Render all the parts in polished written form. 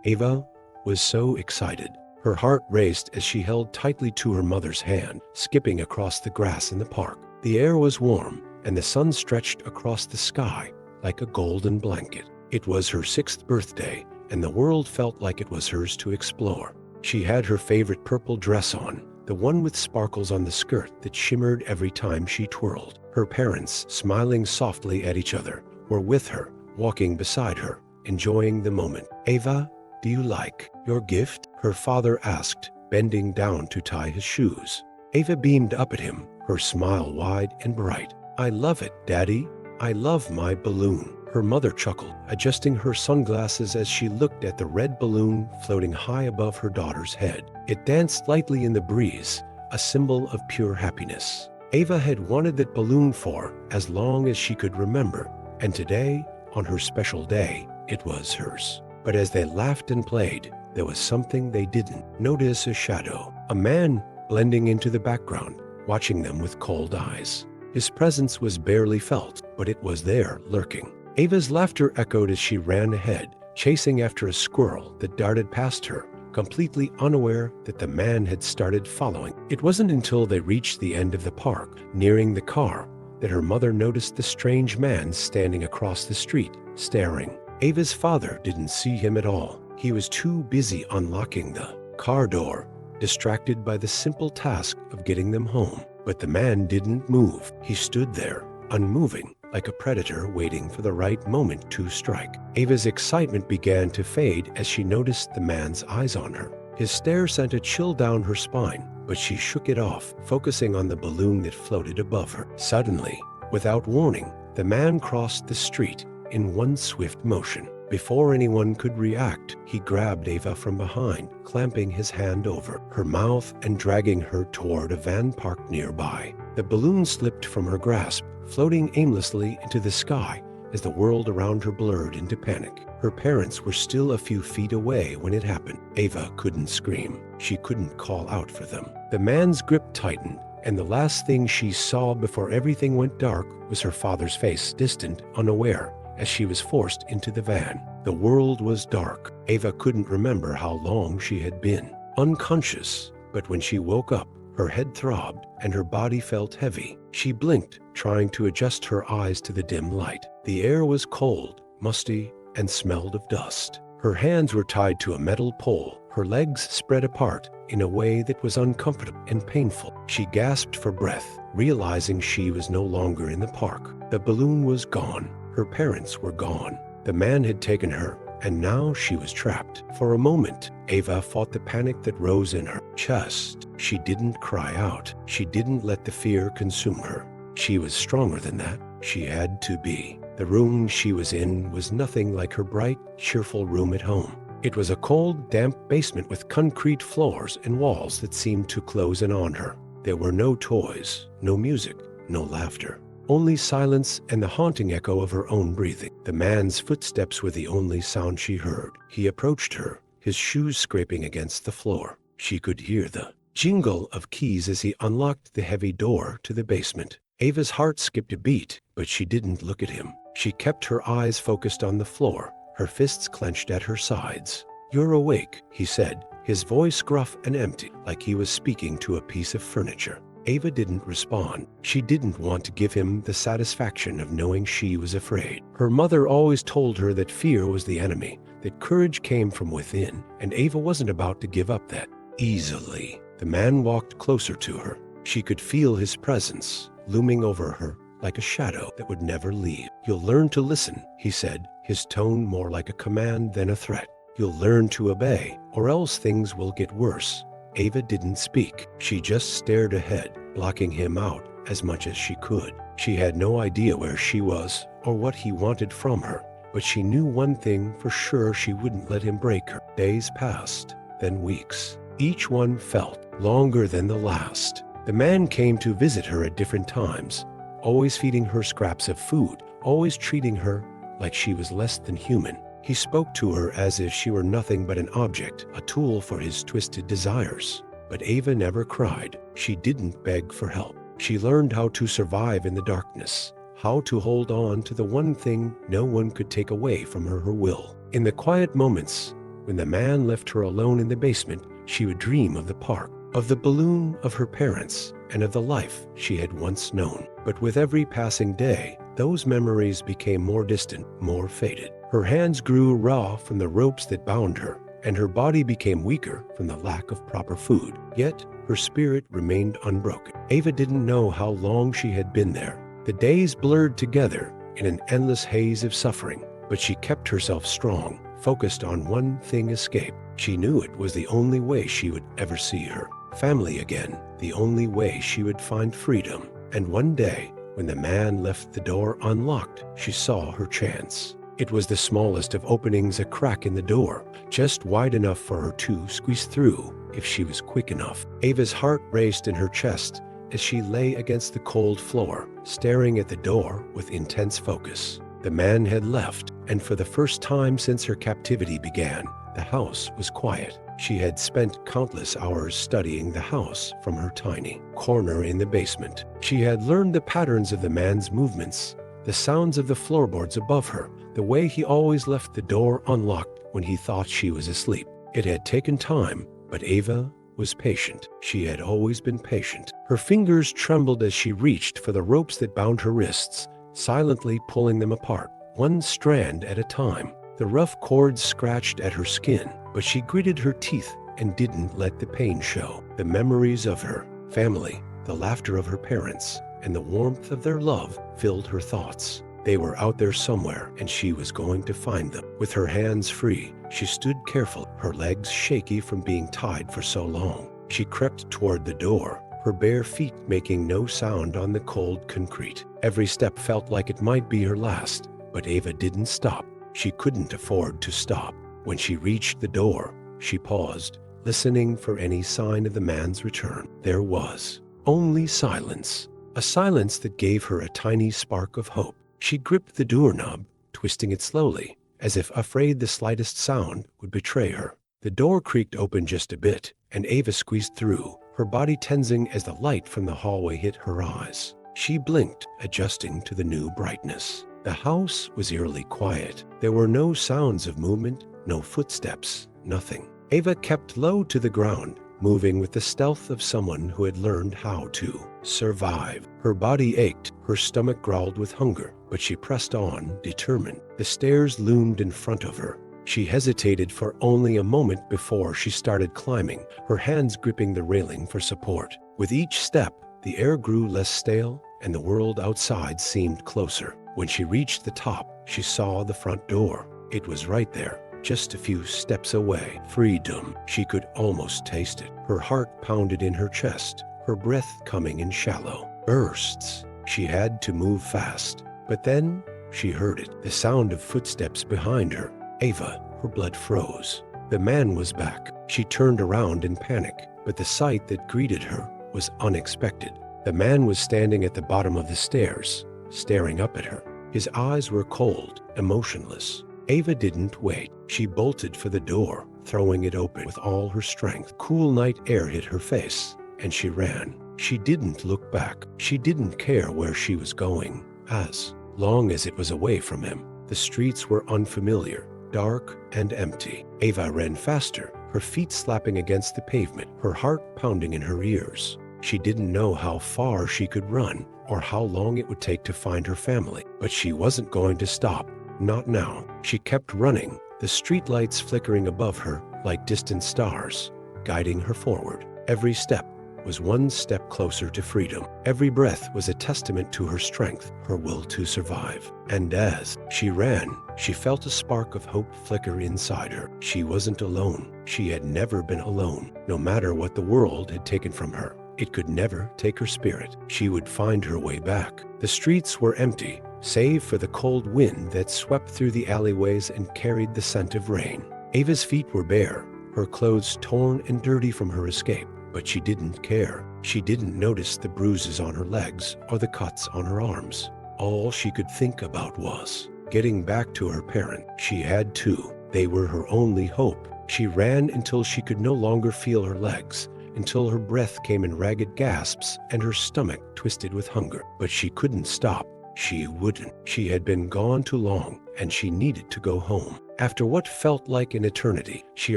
Ava was so excited. Her heart raced as she held tightly to her mother's hand, skipping across the grass in the park. The air was warm, and the sun stretched across the sky like a golden blanket. It was her 6th birthday, and the world felt like it was hers to explore. She had her favorite purple dress on, the one with sparkles on the skirt that shimmered every time she twirled. Her parents, smiling softly at each other, were with her, walking beside her, enjoying the moment. "Ava, do you like your gift?" her father asked, bending down to tie his shoes. Ava beamed up at him, her smile wide and bright. "I love it, Daddy. I love my balloon." Her mother chuckled, adjusting her sunglasses as she looked at the red balloon floating high above her daughter's head. It danced lightly in the breeze, a symbol of pure happiness. Ava had wanted that balloon for as long as she could remember, and today, on her special day, it was hers. But as they laughed and played, there was something they didn't notice: a shadow, a man blending into the background, watching them with cold eyes. His presence was barely felt, but it was there, lurking. Ava's laughter echoed as she ran ahead, chasing after a squirrel that darted past her, completely unaware that the man had started following. It wasn't until they reached the end of the park, nearing the car, that her mother noticed the strange man standing across the street, staring. Ava's father didn't see him at all. He was too busy unlocking the car door, distracted by the simple task of getting them home. But the man didn't move. He stood there, unmoving, like a predator waiting for the right moment to strike. Ava's excitement began to fade as she noticed the man's eyes on her. His stare sent a chill down her spine, but she shook it off, focusing on the balloon that floated above her. Suddenly, without warning, the man crossed the street in one swift motion. Before anyone could react, he grabbed Ava from behind, clamping his hand over her mouth and dragging her toward a van parked nearby. The balloon slipped from her grasp, floating aimlessly into the sky as the world around her blurred into panic. Her parents were still a few feet away when it happened. Ava couldn't scream. She couldn't call out for them. The man's grip tightened, and the last thing she saw before everything went dark was her father's face, distant, unaware, as she was forced into the van. The world was dark. Ava couldn't remember how long she had been unconscious, but when she woke up, her head throbbed and her body felt heavy. She blinked, trying to adjust her eyes to the dim light. The air was cold, musty, and smelled of dust. Her hands were tied to a metal pole, her legs spread apart in a way that was uncomfortable and painful. She gasped for breath, realizing she was no longer in the park. The balloon was gone. Her parents were gone. The man had taken her, and now she was trapped. For a moment, Ava fought the panic that rose in her chest. She didn't cry out. She didn't let the fear consume her. She was stronger than that. She had to be. The room she was in was nothing like her bright, cheerful room at home. It was a cold, damp basement with concrete floors and walls that seemed to close in on her. There were no toys, no music, no laughter. Only silence and the haunting echo of her own breathing. The man's footsteps were the only sound she heard. He approached her, his shoes scraping against the floor. She could hear the jingle of keys as he unlocked the heavy door to the basement. Ava's heart skipped a beat, but she didn't look at him. She kept her eyes focused on the floor, her fists clenched at her sides. "You're awake," he said, his voice gruff and empty, like he was speaking to a piece of furniture. Ava didn't respond. She didn't want to give him the satisfaction of knowing she was afraid. Her mother always told her that fear was the enemy, that courage came from within, and Ava wasn't about to give up that easily. The man walked closer to her. She could feel his presence, looming over her like a shadow that would never leave. "You'll learn to listen," he said, his tone more like a command than a threat. "You'll learn to obey, or else things will get worse." Ava didn't speak. She just stared ahead, blocking him out as much as she could. She had no idea where she was or what he wanted from her, but she knew one thing for sure: she wouldn't let him break her. Days passed, then weeks. Each one felt longer than the last. The man came to visit her at different times, always feeding her scraps of food, always treating her like she was less than human. He spoke to her as if she were nothing but an object, a tool for his twisted desires. But Ava never cried. She didn't beg for help. She learned how to survive in the darkness, how to hold on to the one thing no one could take away from her will. In the quiet moments, When the man left her alone in the basement, she would dream of the park, of the balloon, of her parents, and of the life she had once known. But with every passing day, those memories became more distant, more faded. Her hands grew raw from the ropes that bound her, and her body became weaker from the lack of proper food. Yet, her spirit remained unbroken. Ava didn't know how long she had been there. The days blurred together in an endless haze of suffering, but she kept herself strong, focused on one thing: escape. She knew it was the only way she would ever see her family again, the only way she would find freedom. And one day, when the man left the door unlocked, she saw her chance. It was the smallest of openings, a crack in the door, just wide enough for her to squeeze through if she was quick enough. Ava's heart raced in her chest as she lay against the cold floor, staring at the door with intense focus. The man had left, and for the first time since her captivity began, the house was quiet. She had spent countless hours studying the house from her tiny corner in the basement. She had learned the patterns of the man's movements, the sounds of the floorboards above her, the way he always left the door unlocked when he thought she was asleep. It had taken time, but Ava was patient. She had always been patient. Her fingers trembled as she reached for the ropes that bound her wrists, silently pulling them apart, one strand at a time. The rough cords scratched at her skin, but she gritted her teeth and didn't let the pain show. The memories of her family, the laughter of her parents, and the warmth of their love filled her thoughts. They were out there somewhere, and she was going to find them. With her hands free, she stood careful, her legs shaky from being tied for so long. She crept toward the door, her bare feet making no sound on the cold concrete. Every step felt like it might be her last, but Ava didn't stop. She couldn't afford to stop. When she reached the door, she paused, listening for any sign of the man's return. There was only silence, a silence that gave her a tiny spark of hope. She gripped the doorknob, twisting it slowly, as if afraid the slightest sound would betray her. The door creaked open just a bit, and Ava squeezed through, her body tensing as the light from the hallway hit her eyes. She blinked, adjusting to the new brightness. The house was eerily quiet. There were no sounds of movement, no footsteps, nothing. Ava kept low to the ground, moving with the stealth of someone who had learned how to survive. Her body ached, her stomach growled with hunger, but she pressed on, determined. The stairs loomed in front of her. She hesitated for only a moment before she started climbing, her hands gripping the railing for support. With each step, the air grew less stale, and the world outside seemed closer. When she reached the top, she saw the front door. It was right there, just a few steps away. Freedom. She could almost taste it. Her heart pounded in her chest, her breath coming in shallow bursts. She had to move fast. But then she heard it, the sound of footsteps behind her. Ava, her blood froze. The man was back. She turned around in panic, but the sight that greeted her was unexpected. The man was standing at the bottom of the stairs, staring up at her. His eyes were cold, emotionless. Ava didn't wait. She bolted for the door, throwing it open with all her strength. Cool night air hit her face, and she ran. She didn't look back. She didn't care where she was going, as long as it was away from him. The streets were unfamiliar, dark and empty. Ava ran faster, her feet slapping against the pavement, her heart pounding in her ears. She didn't know how far she could run or how long it would take to find her family, but she wasn't going to stop. Not now. She kept running, the streetlights flickering above her like distant stars, guiding her forward. Every step was one step closer to freedom. Every breath was a testament to her strength, her will to survive. And as she ran, she felt a spark of hope flicker inside her. She wasn't alone. She had never been alone. No matter what the world had taken from her, it could never take her spirit. She would find her way back. The streets were empty, save for the cold wind that swept through the alleyways and carried the scent of rain. Ava's feet were bare, her clothes torn and dirty from her escape, but she didn't care. She didn't notice the bruises on her legs or the cuts on her arms. All she could think about was getting back to her parent. She had to. They were her only hope. She ran until she could no longer feel her legs, until her breath came in ragged gasps and her stomach twisted with hunger. But she couldn't stop. She wouldn't. She had been gone too long, and she needed to go home. After what felt like an eternity, she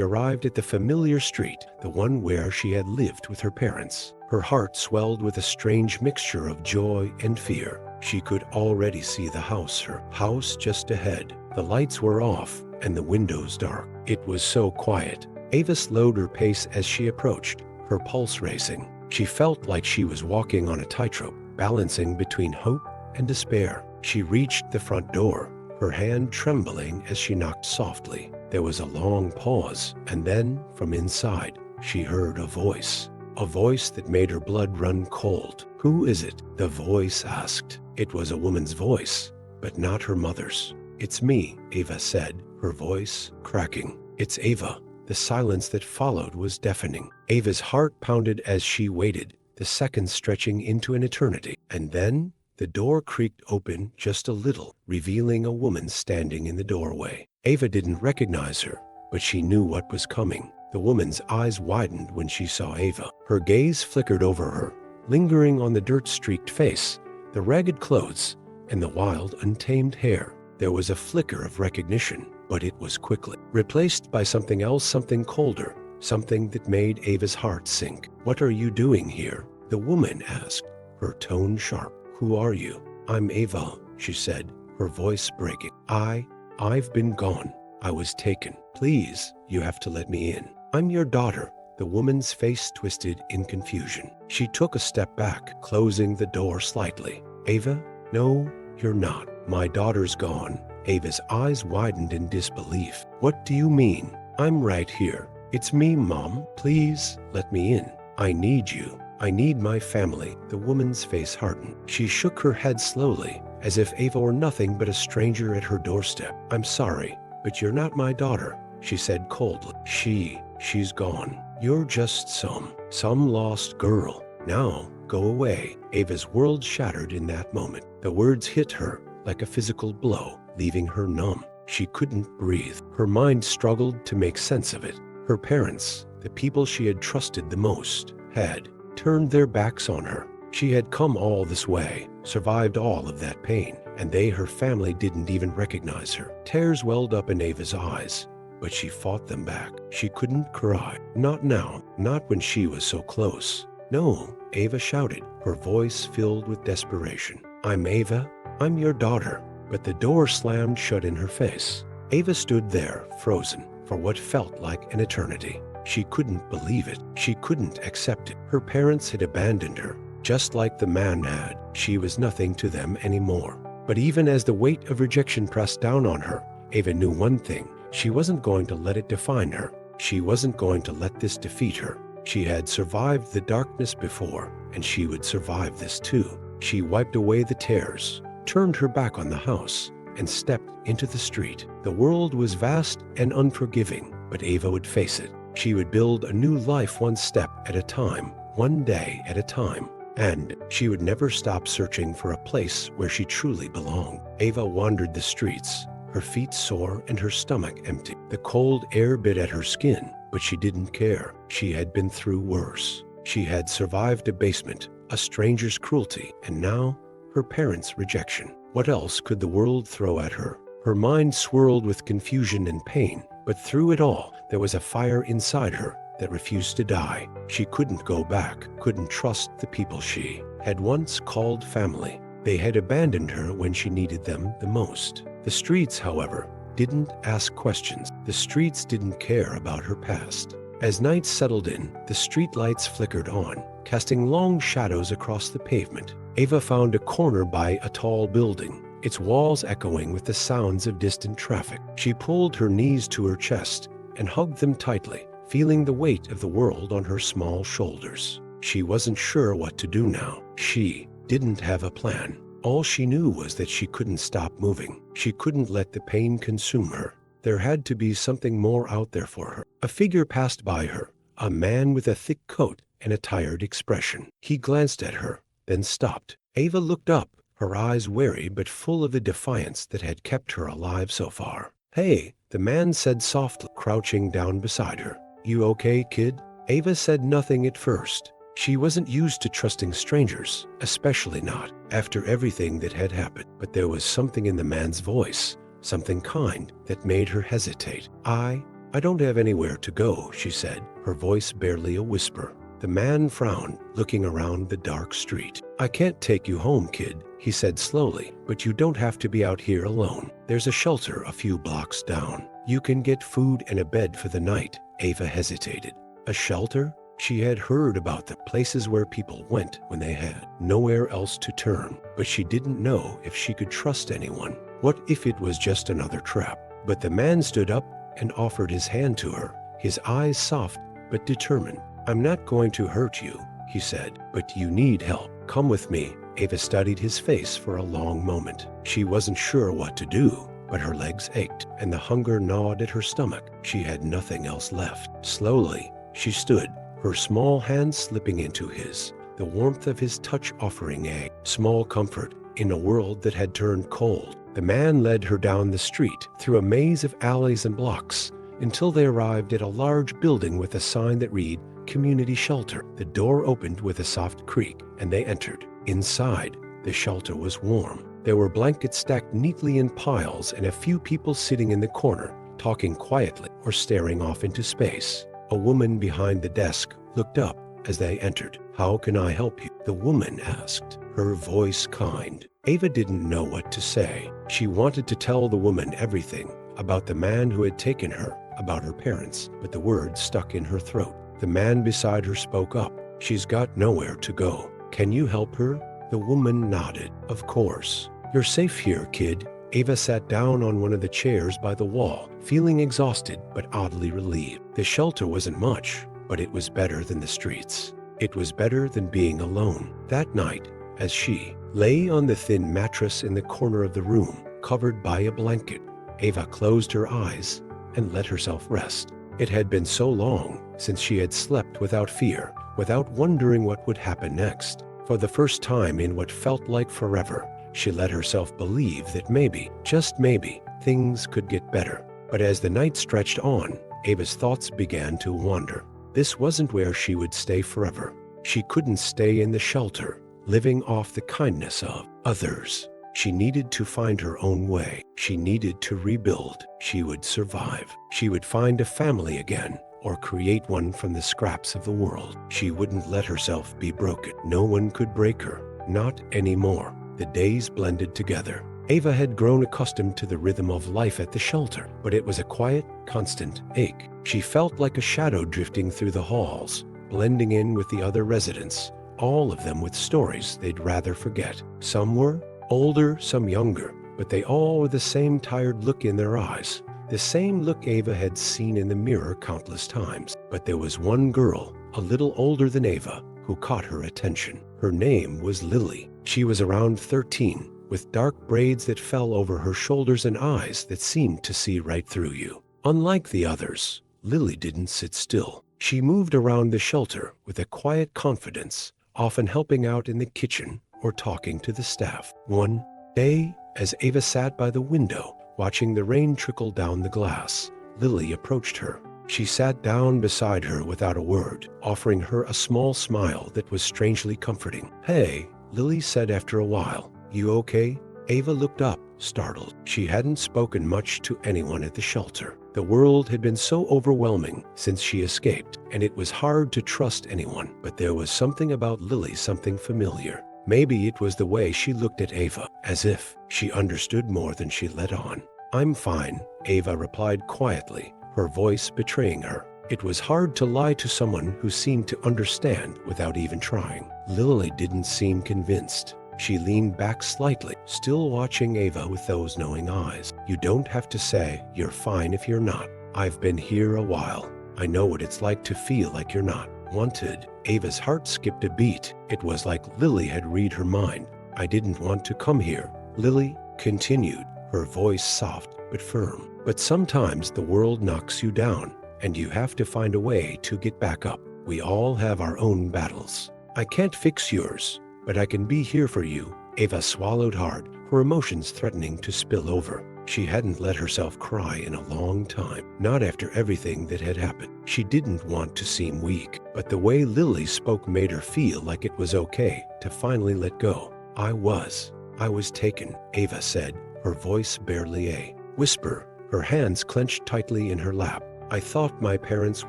arrived at the familiar street, the one where she had lived with her parents. Her heart swelled with a strange mixture of joy and fear. She could already see the house, her house just ahead. The lights were off and the windows dark. It was so quiet. Ava slowed her pace as she approached, her pulse racing. She felt like she was walking on a tightrope, balancing between hope and despair. She reached the front door, her hand trembling as she knocked softly. There was a long pause, and then, from inside, she heard a voice that made her blood run cold. "Who is it?" the voice asked. It was a woman's voice, but not her mother's. "It's me," Ava said, her voice cracking. "It's Ava." The silence that followed was deafening. Ava's heart pounded as she waited, the seconds stretching into an eternity. And then the door creaked open just a little, revealing a woman standing in the doorway. Ava didn't recognize her, but she knew what was coming. The woman's eyes widened when she saw Ava. Her gaze flickered over her, lingering on the dirt-streaked face, the ragged clothes, and the wild, untamed hair. There was a flicker of recognition, but it was quickly replaced by something else, something colder, something that made Ava's heart sink. "What are you doing here?" the woman asked, her tone sharp. "Who are you?" "I'm Ava," she said, her voice breaking. I've been gone. I was taken. Please, you have to let me in. I'm your daughter." The woman's face twisted in confusion. She took a step back, closing the door slightly. "Ava, no, you're not. My daughter's gone." Ava's eyes widened in disbelief. "What do you mean?" "I'm right here. It's me, Mom. Please, let me in. I need you. I need my family." The woman's face hardened. She shook her head slowly, as if Ava were nothing but a stranger at her doorstep. "I'm sorry, but you're not my daughter," she said coldly. She's gone. You're just some lost girl. Now, go away." Ava's world shattered in that moment. The words hit her like a physical blow, leaving her numb. She couldn't breathe. Her mind struggled to make sense of it. Her parents, the people she had trusted the most, had turned their backs on her. She had come all this way, survived all of that pain, and they, her family, didn't even recognize her. Tears welled up in Ava's eyes, but she fought them back. She couldn't cry. Not now, not when she was so close. "No," Ava shouted, her voice filled with desperation. "I'm Ava. I'm your daughter." But the door slammed shut in her face. Ava stood there, frozen, for what felt like an eternity. She couldn't believe it. She couldn't accept it. Her parents had abandoned her, just like the man had. She was nothing to them anymore. But even as the weight of rejection pressed down on her, Ava knew one thing. She wasn't going to let it define her. She wasn't going to let this defeat her. She had survived the darkness before, and she would survive this too. She wiped away the tears, turned her back on the house, and stepped into the street. The world was vast and unforgiving, but Ava would face it. She would build a new life one step at a time, one day at a time. And she would never stop searching for a place where she truly belonged. Ava wandered the streets, her feet sore and her stomach empty. The cold air bit at her skin, but she didn't care. She had been through worse. She had survived abasement, a stranger's cruelty, and now her parents' rejection. What else could the world throw at her? Her mind swirled with confusion and pain, but through it all, there was a fire inside her that refused to die. She couldn't go back, couldn't trust the people she had once called family. They had abandoned her when she needed them the most. The streets, however, didn't ask questions. The streets didn't care about her past. As night settled in, the streetlights flickered on, casting long shadows across the pavement. Ava found a corner by a tall building, its walls echoing with the sounds of distant traffic. She pulled her knees to her chest and hugged them tightly, feeling the weight of the world on her small shoulders. She wasn't sure what to do now. She didn't have a plan. All she knew was that she couldn't stop moving. She couldn't let the pain consume her. There had to be something more out there for her. A figure passed by her, a man with a thick coat and a tired expression. He glanced at her, then stopped. Ava looked up, her eyes wary but full of the defiance that had kept her alive so far. "Hey," the man said softly, crouching down beside her. "You okay, kid?" Ava said nothing at first. She wasn't used to trusting strangers, especially not after everything that had happened. But there was something in the man's voice, something kind that made her hesitate. I don't have anywhere to go, she said, her voice barely a whisper. The man frowned, looking around the dark street. I can't take you home, kid, he said slowly, but you don't have to be out here alone. There's a shelter a few blocks down. You can get food and a bed for the night. Ava hesitated. A shelter? She had heard about the places where people went when they had nowhere else to turn, but she didn't know if she could trust anyone. What if it was just another trap? But the man stood up and offered his hand to her, his eyes soft but determined. I'm not going to hurt you, he said, but you need help. Come with me. Ava studied his face for a long moment. She wasn't sure what to do, but her legs ached and the hunger gnawed at her stomach. She had nothing else left. Slowly, she stood, her small hand slipping into his, the warmth of his touch offering a small comfort in a world that had turned cold. The man led her down the street, through a maze of alleys and blocks, until they arrived at a large building with a sign that read, Community Shelter. The door opened with a soft creak, and they entered. Inside, the shelter was warm. There were blankets stacked neatly in piles and a few people sitting in the corner, talking quietly or staring off into space. A woman behind the desk looked up as they entered. How can I help you? The woman asked, her voice kind. Ava didn't know what to say. She wanted to tell the woman everything about the man who had taken her, about her parents, but the words stuck in her throat. The man beside her spoke up. She's got nowhere to go. Can you help her? The woman nodded. Of course. You're safe here, kid. Ava sat down on one of the chairs by the wall, feeling exhausted but oddly relieved. The shelter wasn't much, but it was better than the streets. It was better than being alone. That night, as she lay on the thin mattress in the corner of the room, covered by a blanket, Ava closed her eyes and let herself rest. It had been so long since she had slept without fear, without wondering what would happen next. For the first time in what felt like forever, she let herself believe that maybe, just maybe, things could get better. But as the night stretched on, Ava's thoughts began to wander. This wasn't where she would stay forever. She couldn't stay in the shelter, living off the kindness of others. She needed to find her own way. She needed to rebuild. She would survive. She would find a family again, or create one from the scraps of the world. She wouldn't let herself be broken. No one could break her. Not anymore. The days blended together. Ava had grown accustomed to the rhythm of life at the shelter, but it was a quiet, constant ache. She felt like a shadow drifting through the halls, blending in with the other residents, all of them with stories they'd rather forget. Some were older, some younger, but they all with the same tired look in their eyes, the same look Ava had seen in the mirror countless times. But there was one girl, a little older than Ava, who caught her attention. Her name was Lily. She was around 13, with dark braids that fell over her shoulders and eyes that seemed to see right through you. Unlike the others, Lily didn't sit still. She moved around the shelter with a quiet confidence, often helping out in the kitchen or talking to the staff. One day, as Ava sat by the window, watching the rain trickle down the glass, Lily approached her. She sat down beside her without a word, offering her a small smile that was strangely comforting. Hey, Lily said after a while. You okay? Ava looked up, startled. She hadn't spoken much to anyone at the shelter. The world had been so overwhelming since she escaped, and it was hard to trust anyone. But there was something about Lily, something familiar. Maybe it was the way she looked at Ava, as if she understood more than she let on. I'm fine, Ava replied quietly, her voice betraying her. It was hard to lie to someone who seemed to understand without even trying. Lily didn't seem convinced. She leaned back slightly, still watching Ava with those knowing eyes. You don't have to say you're fine if you're not. I've been here a while. I know what it's like to feel like you're not wanted. Ava's heart skipped a beat. It was like Lily had read her mind. I didn't want to come here, Lily continued, her voice soft but firm. But sometimes the world knocks you down, and you have to find a way to get back up. We all have our own battles. I can't fix yours, but I can be here for you. Ava swallowed hard, her emotions threatening to spill over. She hadn't let herself cry in a long time, not after everything that had happened. She didn't want to seem weak, but the way Lily spoke made her feel like it was okay to finally let go. I was taken, Ava said, her voice barely a whisper, her hands clenched tightly in her lap. I thought my parents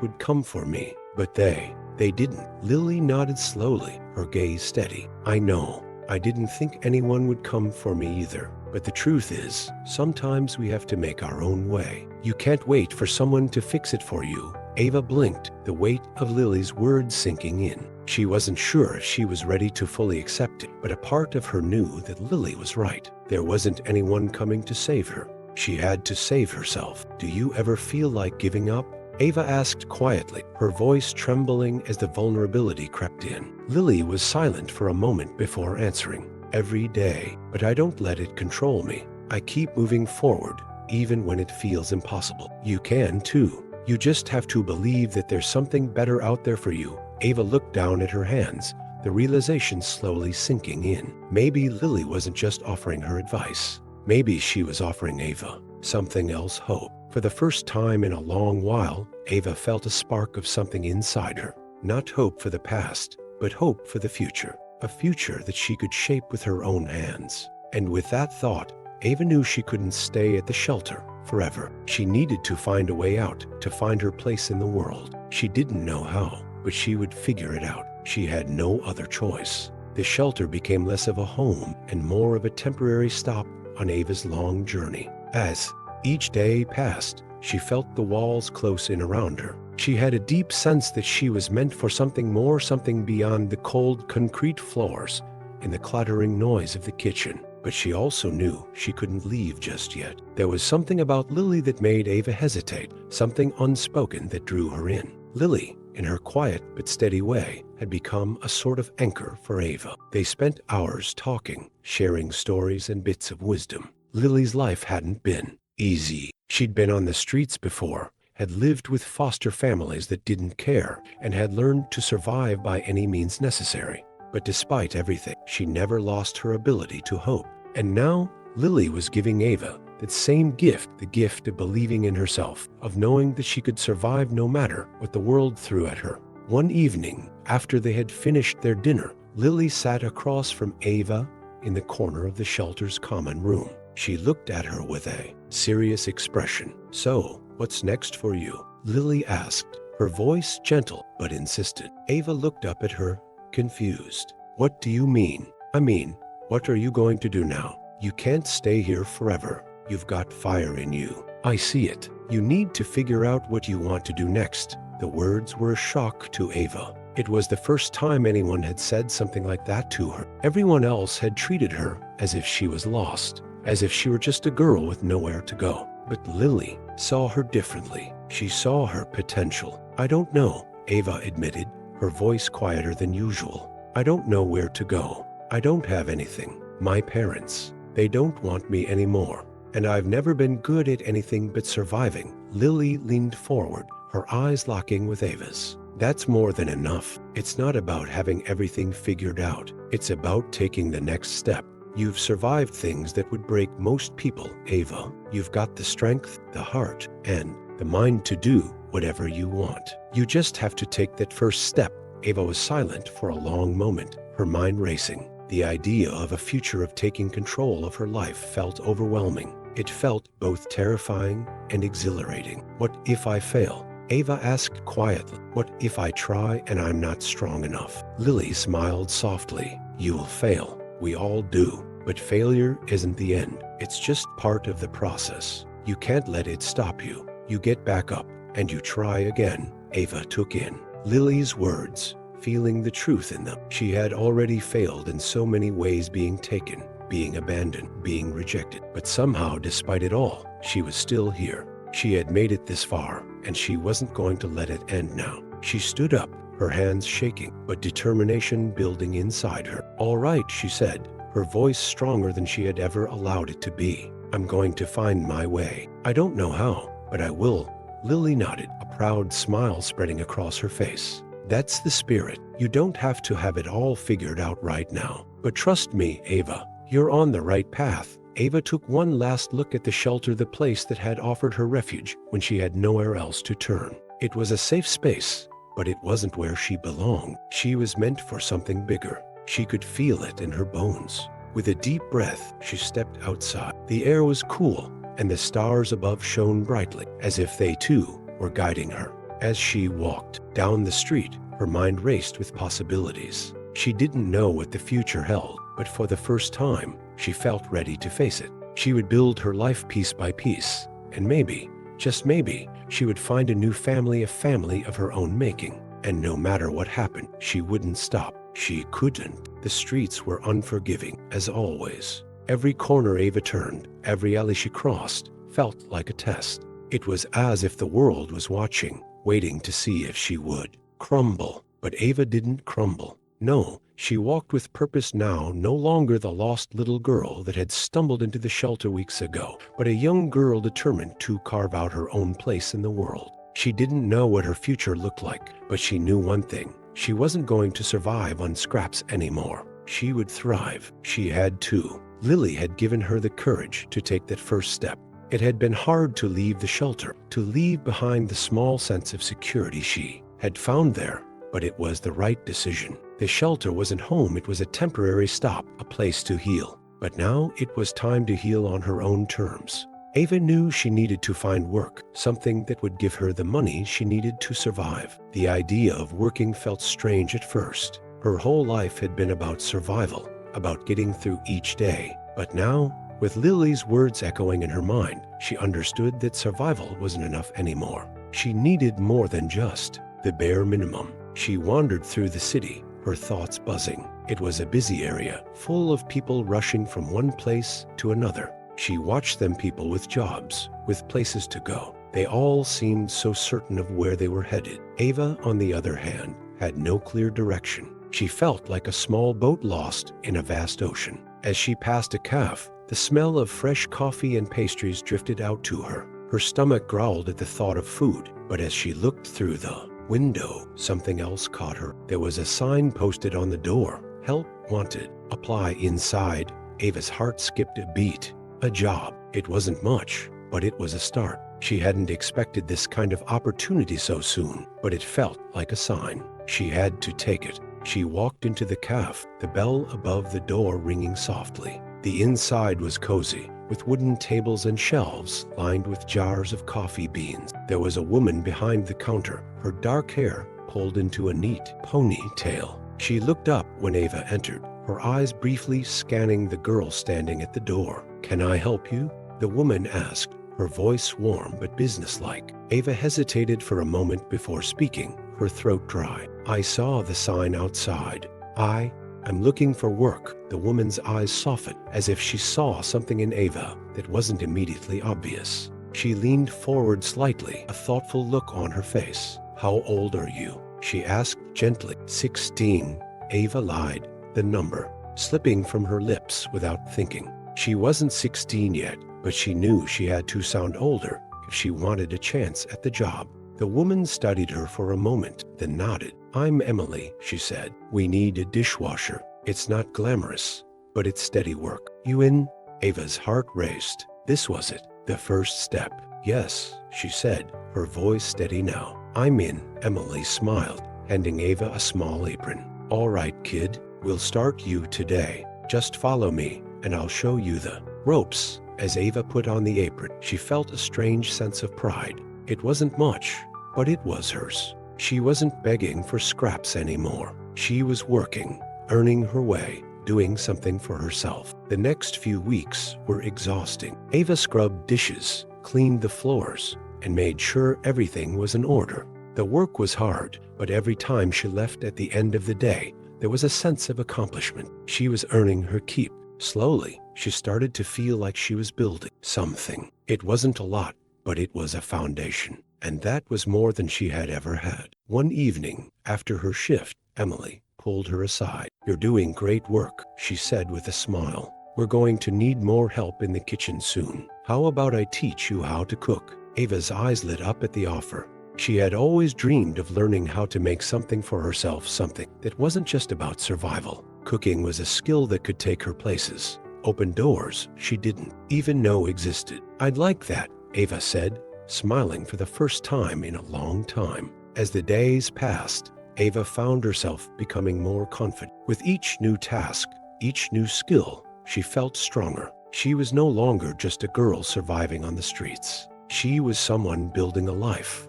would come for me, but they didn't. Lily nodded slowly, her gaze steady. I know. I didn't think anyone would come for me either. But the truth is, sometimes we have to make our own way. You can't wait for someone to fix it for you. Ava blinked, the weight of Lily's words sinking in. She wasn't sure if she was ready to fully accept it, but a part of her knew that Lily was right. There wasn't anyone coming to save her. She had to save herself. Do you ever feel like giving up? Ava asked quietly, her voice trembling as the vulnerability crept in. Lily was silent for a moment before answering. Every day, but I don't let it control me. I keep moving forward, even when it feels impossible. You can too. You just have to believe that there's something better out there for you. Ava looked down at her hands, the realization slowly sinking in. Maybe Lily wasn't just offering her advice. Maybe she was offering Ava something else, hope. For the first time in a long while, Ava felt a spark of something inside her. Not hope for the past, but hope for the future. A future that she could shape with her own hands. And with that thought, Ava knew she couldn't stay at the shelter forever. She needed to find a way out, to find her place in the world. She didn't know how, but she would figure it out. She had no other choice. The shelter became less of a home and more of a temporary stop on Ava's long journey. As each day passed, she felt the walls close in around her. She had a deep sense that she was meant for something more, something beyond the cold concrete floors and the clattering noise of the kitchen. But she also knew she couldn't leave just yet. There was something about Lily that made Ava hesitate, something unspoken that drew her in. Lily, in her quiet but steady way, had become a sort of anchor for Ava. They spent hours talking, sharing stories and bits of wisdom. Lily's life hadn't been easy. She'd been on the streets before, had lived with foster families that didn't care, and had learned to survive by any means necessary. But despite everything, she never lost her ability to hope. And now, Lily was giving Ava that same gift, the gift of believing in herself, of knowing that she could survive no matter what the world threw at her. One evening, after they had finished their dinner, Lily sat across from Ava in the corner of the shelter's common room. She looked at her with a serious expression. So, what's next for you? Lily asked, her voice gentle but insistent. Ava looked up at her, confused. What do you mean? I mean, what are you going to do now? You can't stay here forever. You've got fire in you. I see it. You need to figure out what you want to do next. The words were a shock to Ava. It was the first time anyone had said something like that to her. Everyone else had treated her as if she was lost, as if she were just a girl with nowhere to go. But Lily saw her differently. She saw her potential. I don't know, Ava admitted, her voice quieter than usual. I don't know where to go. I don't have anything. My parents, they don't want me anymore. And I've never been good at anything but surviving. Lily leaned forward, her eyes locking with Ava's. That's more than enough. It's not about having everything figured out. It's about taking the next step. You've survived things that would break most people, Ava. You've got the strength, the heart, and the mind to do whatever you want. You just have to take that first step. Ava was silent for a long moment, her mind racing. The idea of a future of taking control of her life felt overwhelming. It felt both terrifying and exhilarating. What if I fail? Ava asked quietly. What if I try and I'm not strong enough? Lily smiled softly. You'll fail. We all do. But failure isn't the end. It's just part of the process. You can't let it stop you. You get back up and you try again. Ava took in Lily's words, feeling the truth in them. She had already failed in so many ways, being taken, being abandoned, being rejected. But somehow, despite it all, she was still here. She had made it this far, and she wasn't going to let it end now. She stood up, her hands shaking, but determination building inside her. All right, she said, her voice stronger than she had ever allowed it to be. I'm going to find my way. I don't know how, but I will. Lily nodded, a proud smile spreading across her face. That's the spirit. You don't have to have it all figured out right now. But trust me, Ava, you're on the right path. Ava took one last look at the shelter, the place that had offered her refuge when she had nowhere else to turn. It was a safe space, but it wasn't where she belonged. She was meant for something bigger. She could feel it in her bones. With a deep breath, she stepped outside. The air was cool, and the stars above shone brightly, as if they too were guiding her. As she walked down the street, her mind raced with possibilities. She didn't know what the future held, but for the first time, she felt ready to face it. She would build her life piece by piece, and maybe, just maybe, she would find a new family, a family of her own making. And no matter what happened, she wouldn't stop. She couldn't. The streets were unforgiving, as always. Every corner Ava turned, every alley she crossed, felt like a test. It was as if the world was watching, waiting to see if she would crumble. But Ava didn't crumble. No, she walked with purpose now, no longer the lost little girl that had stumbled into the shelter weeks ago, but a young girl determined to carve out her own place in the world. She didn't know what her future looked like, but she knew one thing. She wasn't going to survive on scraps anymore. She would thrive. She had to. Lily had given her the courage to take that first step. It had been hard to leave the shelter, to leave behind the small sense of security she had found there, but it was the right decision. The shelter wasn't home, it was a temporary stop, a place to heal. But now it was time to heal on her own terms. Ava knew she needed to find work, something that would give her the money she needed to survive. The idea of working felt strange at first. Her whole life had been about survival, about getting through each day. But now, with Lily's words echoing in her mind, she understood that survival wasn't enough anymore. She needed more than just the bare minimum. She wandered through the city, her thoughts buzzing. It was a busy area, full of people rushing from one place to another. She watched them, people with jobs, with places to go. They all seemed so certain of where they were headed. Ava, on the other hand, had no clear direction. She felt like a small boat lost in a vast ocean. As she passed a cafe, the smell of fresh coffee and pastries drifted out to her. Her stomach growled at the thought of food, but as she looked through the window, something else caught her. There was a sign posted on the door. Help wanted. Apply inside. Ava's heart skipped a beat. A job. It wasn't much, but it was a start. She hadn't expected this kind of opportunity so soon, but it felt like a sign. She had to take it. She walked into the cafe, the bell above the door ringing softly. The inside was cozy, with wooden tables and shelves lined with jars of coffee beans. There was a woman behind the counter, her dark hair pulled into a neat ponytail. She looked up when Ava entered, her eyes briefly scanning the girl standing at the door. "Can I help you?" the woman asked, her voice warm but businesslike. Ava hesitated for a moment before speaking, her throat dry. "I saw the sign outside. I'm looking for work." The woman's eyes softened, as if she saw something in Ava that wasn't immediately obvious. She leaned forward slightly, a thoughtful look on her face. "How old are you?" she asked gently. 16. Ava lied, the number slipping from her lips without thinking. She wasn't 16 yet, but she knew she had to sound older if she wanted a chance at the job. The woman studied her for a moment, then nodded. "I'm Emily," she said. "We need a dishwasher. It's not glamorous, but it's steady work. You in?" Ava's heart raced. This was it, the first step. "Yes," she said, her voice steady now. "I'm in." Emily smiled, handing Ava a small apron. "All right, kid, we'll start you today. Just follow me, and I'll show you the ropes." As Ava put on the apron, she felt a strange sense of pride. It wasn't much, but it was hers. She wasn't begging for scraps anymore. She was working, earning her way, doing something for herself. The next few weeks were exhausting. Ava scrubbed dishes, cleaned the floors, and made sure everything was in order. The work was hard, but every time she left at the end of the day, there was a sense of accomplishment. She was earning her keep. Slowly, she started to feel like she was building something. It wasn't a lot, but it was a foundation. And that was more than she had ever had. One evening, after her shift, Emily pulled her aside. "You're doing great work," she said with a smile. "We're going to need more help in the kitchen soon. How about I teach you how to cook?" Ava's eyes lit up at the offer. She had always dreamed of learning how to make something for herself, something that wasn't just about survival. Cooking was a skill that could take her places, open doors she didn't even know existed. "I'd like that," Ava said, smiling for the first time in a long time. As the days passed, Ava found herself becoming more confident. With each new task, each new skill, she felt stronger. She was no longer just a girl surviving on the streets. She was someone building a life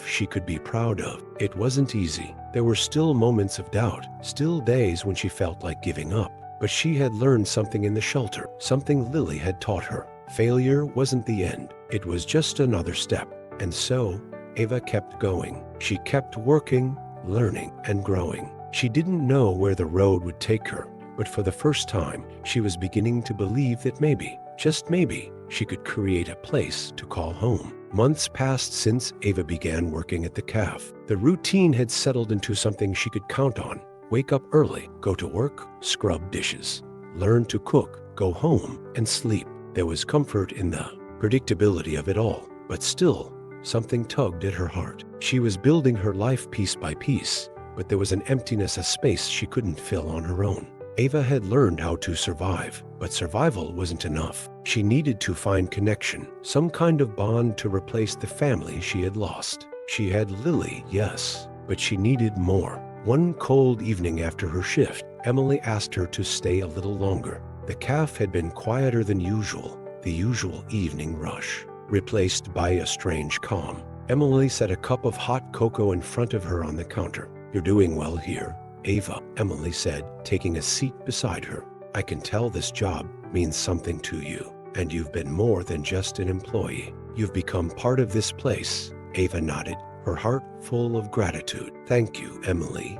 she could be proud of. It wasn't easy. There were still moments of doubt, still days when she felt like giving up. But she had learned something in the shelter, something Lily had taught her. Failure wasn't the end. It was just another step. And so, Ava kept going. She kept working, learning, and growing. She didn't know where the road would take her, but for the first time, she was beginning to believe that maybe, just maybe, she could create a place to call home. Months passed since Ava began working at the carve. The routine had settled into something she could count on. Wake up early, go to work, scrub dishes, learn to cook, go home, and sleep. There was comfort in the predictability of it all, but still, something tugged at her heart. She was building her life piece by piece, but there was an emptiness, a space she couldn't fill on her own. Ava had learned how to survive, but survival wasn't enough. She needed to find connection, some kind of bond to replace the family she had lost. She had Lily, yes, but she needed more. One cold evening after her shift, Emily asked her to stay a little longer. The cafe had been quieter than usual, the usual evening rush, replaced by a strange calm. Emily set a cup of hot cocoa in front of her on the counter. "You're doing well here, Ava," Emily said, taking a seat beside her. "I can tell this job means something to you, and you've been more than just an employee. You've become part of this place." Ava nodded, her heart full of gratitude. "Thank you, Emily.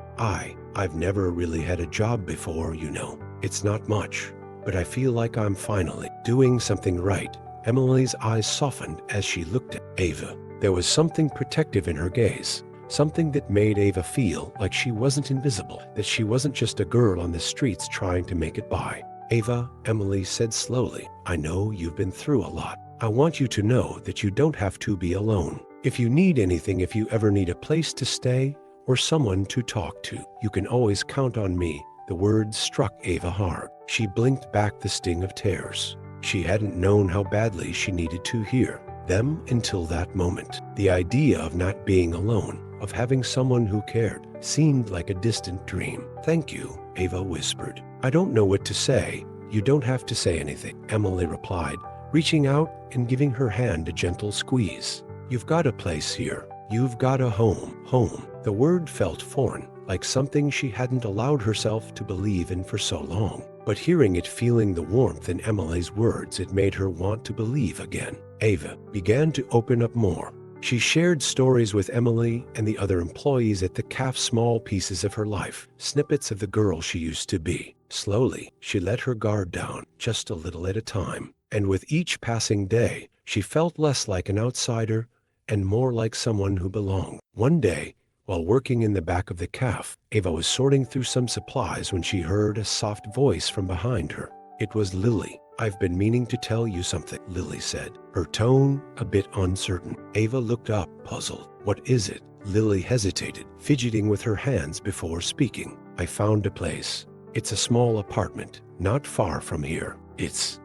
I've never really had a job before, you know. It's not much, but I feel like I'm finally doing something right." Emily's eyes softened as she looked at Ava. There was something protective in her gaze, something that made Ava feel like she wasn't invisible, that she wasn't just a girl on the streets trying to make it by. "Ava," Emily said slowly, "I know you've been through a lot. I want you to know that you don't have to be alone. If you need anything, if you ever need a place to stay or someone to talk to, you can always count on me." The words struck Ava hard. She blinked back the sting of tears. She hadn't known how badly she needed to hear them until that moment. The idea of not being alone, of having someone who cared, seemed like a distant dream. "Thank you," Ava whispered. "I don't know what to say." "You don't have to say anything," Emily replied, reaching out and giving her hand a gentle squeeze. "You've got a place here. You've got a home." Home. The word felt foreign, like something she hadn't allowed herself to believe in for so long. But hearing it, feeling the warmth in Emily's words, it made her want to believe again. Ava began to open up more. She shared stories with Emily and the other employees at the cafe, small pieces of her life, snippets of the girl she used to be. Slowly, she let her guard down, just a little at a time. And with each passing day, she felt less like an outsider and more like someone who belonged. One day, while working in the back of the cafe, Ava was sorting through some supplies when she heard a soft voice from behind her. It was Lily. "I've been meaning to tell you something," Lily said, her tone a bit uncertain. Ava looked up, puzzled. "What is it?" Lily hesitated, fidgeting with her hands before speaking. "I found a place. It's a small apartment, not far from here. It's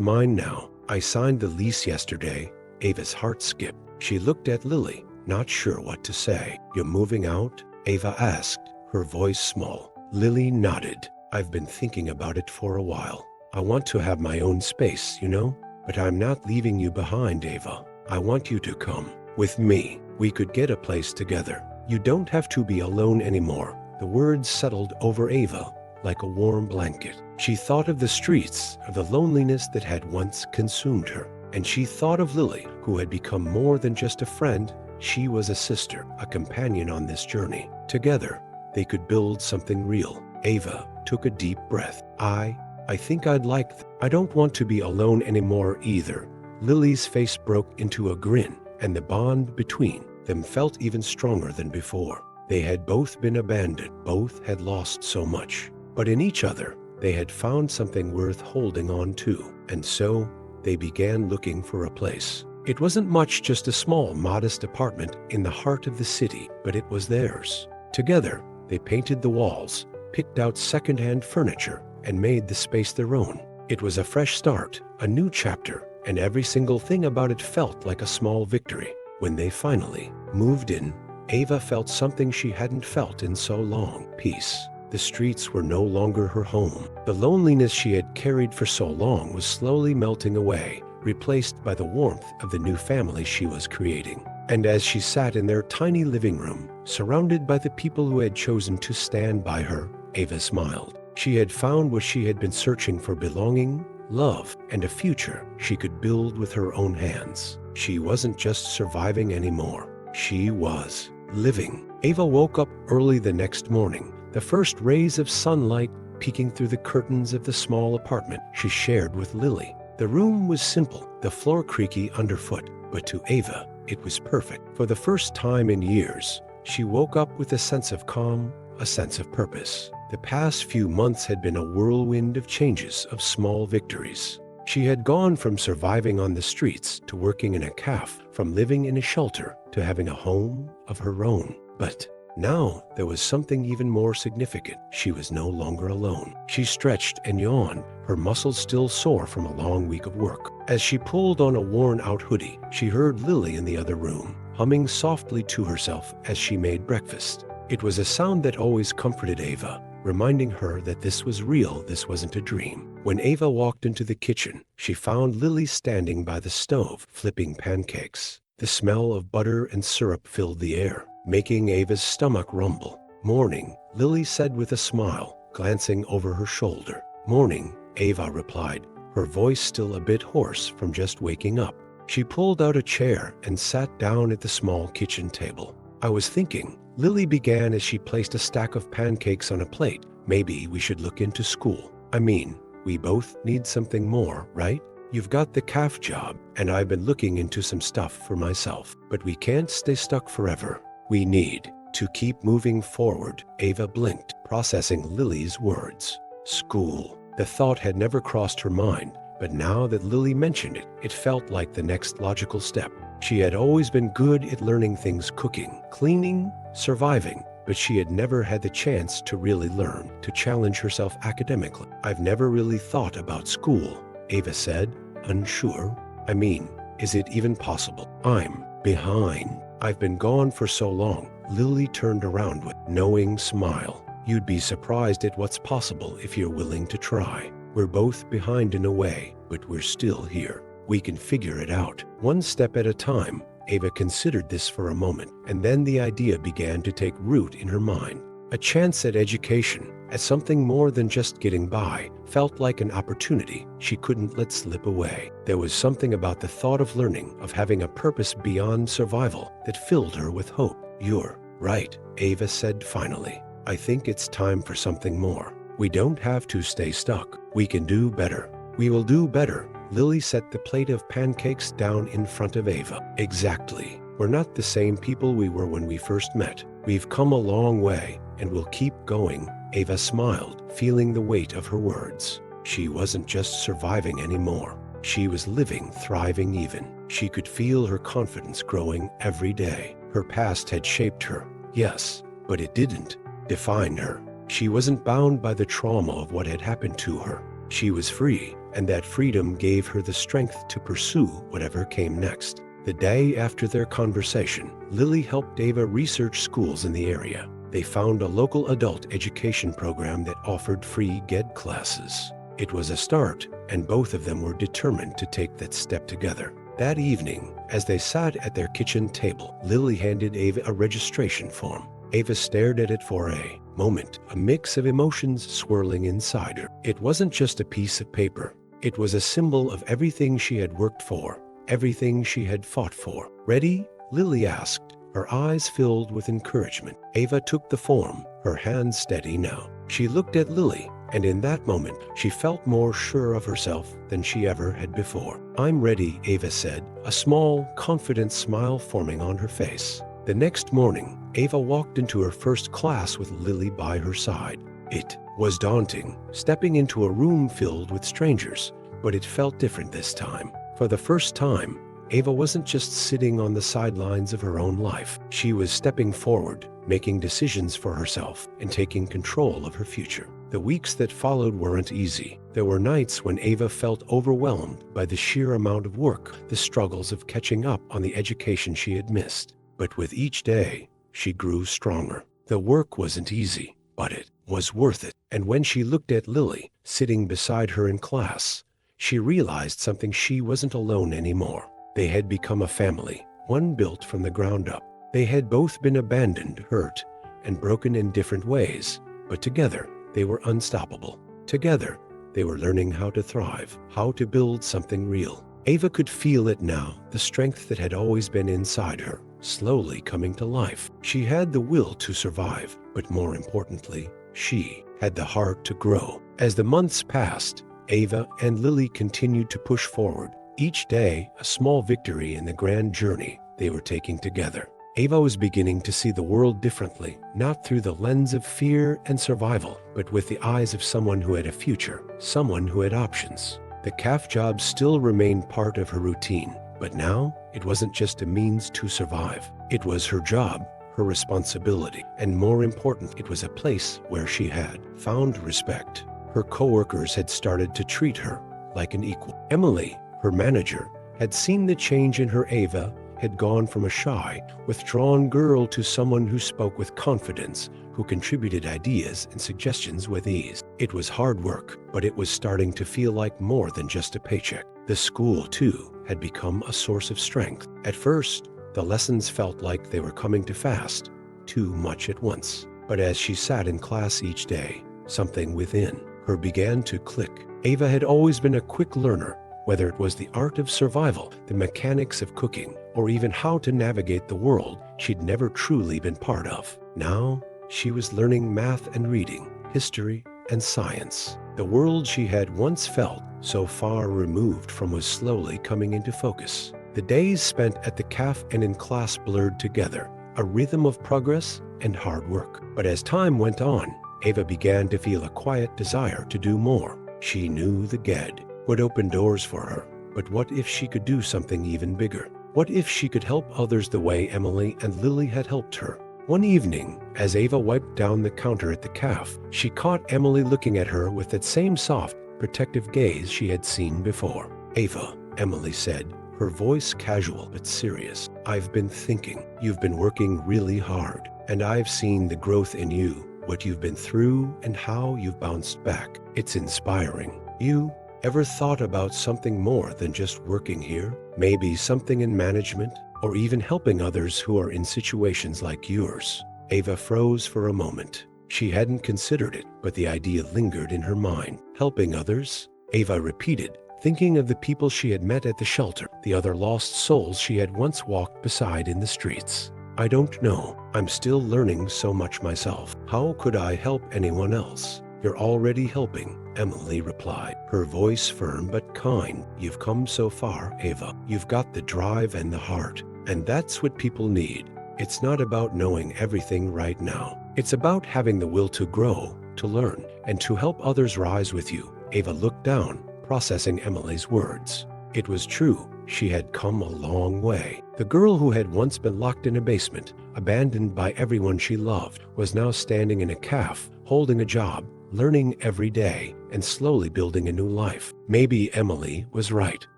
mine now. I signed the lease yesterday." Ava's heart skipped. She looked at Lily, not sure what to say. "You're moving out?" Ava asked, her voice small. Lily nodded. "I've been thinking about it for a while. I want to have my own space, you know? But I'm not leaving you behind, Ava. I want you to come with me. We could get a place together. You don't have to be alone anymore." The words settled over Ava like a warm blanket. She thought of the streets, of the loneliness that had once consumed her. And she thought of Lily, who had become more than just a friend. She was a sister, a companion on this journey. Together, they could build something real. Ava took a deep breath. I think I'd I don't want to be alone anymore either." Lily's face broke into a grin, and the bond between them felt even stronger than before. They had both been abandoned, both had lost so much. But in each other, they had found something worth holding on to. And so, they began looking for a place. It wasn't much, just a small, modest apartment in the heart of the city, but it was theirs. Together, they painted the walls, picked out second-hand furniture, and made the space their own. It was a fresh start, a new chapter, and every single thing about it felt like a small victory. When they finally moved in, Ava felt something she hadn't felt in so long. Peace. The streets were no longer her home. The loneliness she had carried for so long was slowly melting away, replaced by the warmth of the new family she was creating. And as she sat in their tiny living room, surrounded by the people who had chosen to stand by her, Ava smiled. She had found what she had been searching for: belonging, love, and a future she could build with her own hands. She wasn't just surviving anymore. She was living. Ava woke up early the next morning, the first rays of sunlight peeking through the curtains of the small apartment she shared with Lily. The room was simple, the floor creaky underfoot, but to Ava, it was perfect. For the first time in years, she woke up with a sense of calm, a sense of purpose. The past few months had been a whirlwind of changes, of small victories. She had gone from surviving on the streets to working in a cafe, from living in a shelter to having a home of her own. But now there was something even more significant. She was no longer alone. She stretched and yawned, her muscles still sore from a long week of work. As she pulled on a worn-out hoodie, she heard Lily in the other room, humming softly to herself as she made breakfast. It was a sound that always comforted Ava, reminding her that this was real, this wasn't a dream. When Ava walked into the kitchen, she found Lily standing by the stove, flipping pancakes. The smell of butter and syrup filled the air, making Ava's stomach rumble. "Morning," Lily said with a smile, glancing over her shoulder. "Morning," Ava replied, her voice still a bit hoarse from just waking up. She pulled out a chair and sat down at the small kitchen table. "I was thinking," Lily began as she placed a stack of pancakes on a plate, "maybe we should look into school. I mean, we both need something more, right? You've got the cafe job, and I've been looking into some stuff for myself. But we can't stay stuck forever. We need to keep moving forward." Ava blinked, processing Lily's words. School. The thought had never crossed her mind, but now that Lily mentioned it, it felt like the next logical step. She had always been good at learning things: cooking, cleaning, surviving, but she had never had the chance to really learn, to challenge herself academically. "I've never really thought about school," Ava said, unsure. "I mean, is it even possible? I'm behind. I've been gone for so long." Lily turned around with a knowing smile. "You'd be surprised at what's possible if you're willing to try. We're both behind in a way, but we're still here. We can figure it out, one step at a time." Ava considered this for a moment, and then the idea began to take root in her mind. A chance at education, at something more than just getting by, felt like an opportunity she couldn't let slip away. There was something about the thought of learning, of having a purpose beyond survival, that filled her with hope. "You're right," Ava said finally. "I think it's time for something more. We don't have to stay stuck. We can do better. We will do better." Lily set the plate of pancakes down in front of Ava. "Exactly. We're not the same people we were when we first met. We've come a long way, and we'll keep going." Ava smiled, feeling the weight of her words. She wasn't just surviving anymore. She was living, thriving even. She could feel her confidence growing every day. Her past had shaped her, yes, but it didn't define her. She wasn't bound by the trauma of what had happened to her. She was free, and that freedom gave her the strength to pursue whatever came next. The day after their conversation, Lily helped Ava research schools in the area. They found a local adult education program that offered free GED classes. It was a start, and both of them were determined to take that step together. That evening, as they sat at their kitchen table, Lily handed Ava a registration form. Ava stared at it for a moment, a mix of emotions swirling inside her. It wasn't just a piece of paper. It was a symbol of everything she had worked for, everything she had fought for. "Ready?" Lily asked, her eyes filled with encouragement. Ava took the form, her hands steady now. She looked at Lily, and in that moment, she felt more sure of herself than she ever had before. "I'm ready," Ava said, a small, confident smile forming on her face. The next morning, Ava walked into her first class with Lily by her side. It was daunting, stepping into a room filled with strangers, but it felt different this time. For the first time, Ava wasn't just sitting on the sidelines of her own life. She was stepping forward, making decisions for herself, and taking control of her future. The weeks that followed weren't easy. There were nights when Ava felt overwhelmed by the sheer amount of work, the struggles of catching up on the education she had missed. But with each day, she grew stronger. The work wasn't easy, but it was worth it. And when she looked at Lily, sitting beside her in class, she realized something: she wasn't alone anymore. They had become a family, one built from the ground up. They had both been abandoned, hurt, and broken in different ways, but together they were unstoppable. Together, they were learning how to thrive, how to build something real. Ava could feel it now, the strength that had always been inside her, slowly coming to life. She had the will to survive, but more importantly, she had the heart to grow. As the months passed, Ava and Lily continued to push forward, each day a small victory in the grand journey they were taking together. Ava was beginning to see the world differently, not through the lens of fear and survival, but with the eyes of someone who had a future, someone who had options. The calf job still remained part of her routine, but now it wasn't just a means to survive. It was her job, her responsibility, and more important, it was a place where she had found respect. Her coworkers had started to treat her like an equal. Emily, her manager, had seen the change in her. Ava had gone from a shy, withdrawn girl to someone who spoke with confidence, who contributed ideas and suggestions with ease. It was hard work, but it was starting to feel like more than just a paycheck. The school, too, had become a source of strength. At first, the lessons felt like they were coming too fast, too much at once. But as she sat in class each day, something within her began to click. Ava had always been a quick learner, whether it was the art of survival, the mechanics of cooking, or even how to navigate the world she'd never truly been part of. Now, she was learning math and reading, history and science. The world she had once felt so far removed from was slowly coming into focus. The days spent at the calf and in class blurred together, a rhythm of progress and hard work. But as time went on, Ava began to feel a quiet desire to do more. She knew the GED would open doors for her, but what if she could do something even bigger? What if she could help others the way Emily and Lily had helped her? One evening, as Ava wiped down the counter at the calf, she caught Emily looking at her with that same soft, protective gaze she had seen before. "Ava," Emily said, her voice casual but serious, "I've been thinking. You've been working really hard, and I've seen the growth in you, what you've been through and how you've bounced back. It's inspiring. You ever thought about something more than just working here? Maybe something in management, or even helping others who are in situations like yours?" Ava froze for a moment. She hadn't considered it, but the idea lingered in her mind. Helping others? Ava repeated, thinking of the people she had met at the shelter, the other lost souls she had once walked beside in the streets. "I don't know. I'm still learning so much myself. How could I help anyone else?" "You're already helping," Emily replied, her voice firm but kind. "You've come so far, Ava. You've got the drive and the heart, and that's what people need. It's not about knowing everything right now. It's about having the will to grow, to learn, and to help others rise with you." Ava looked down, processing Emily's words. It was true. She had come a long way. The girl who had once been locked in a basement, abandoned by everyone she loved, was now standing in a calf, holding a job, learning every day, and slowly building a new life. Maybe Emily was right.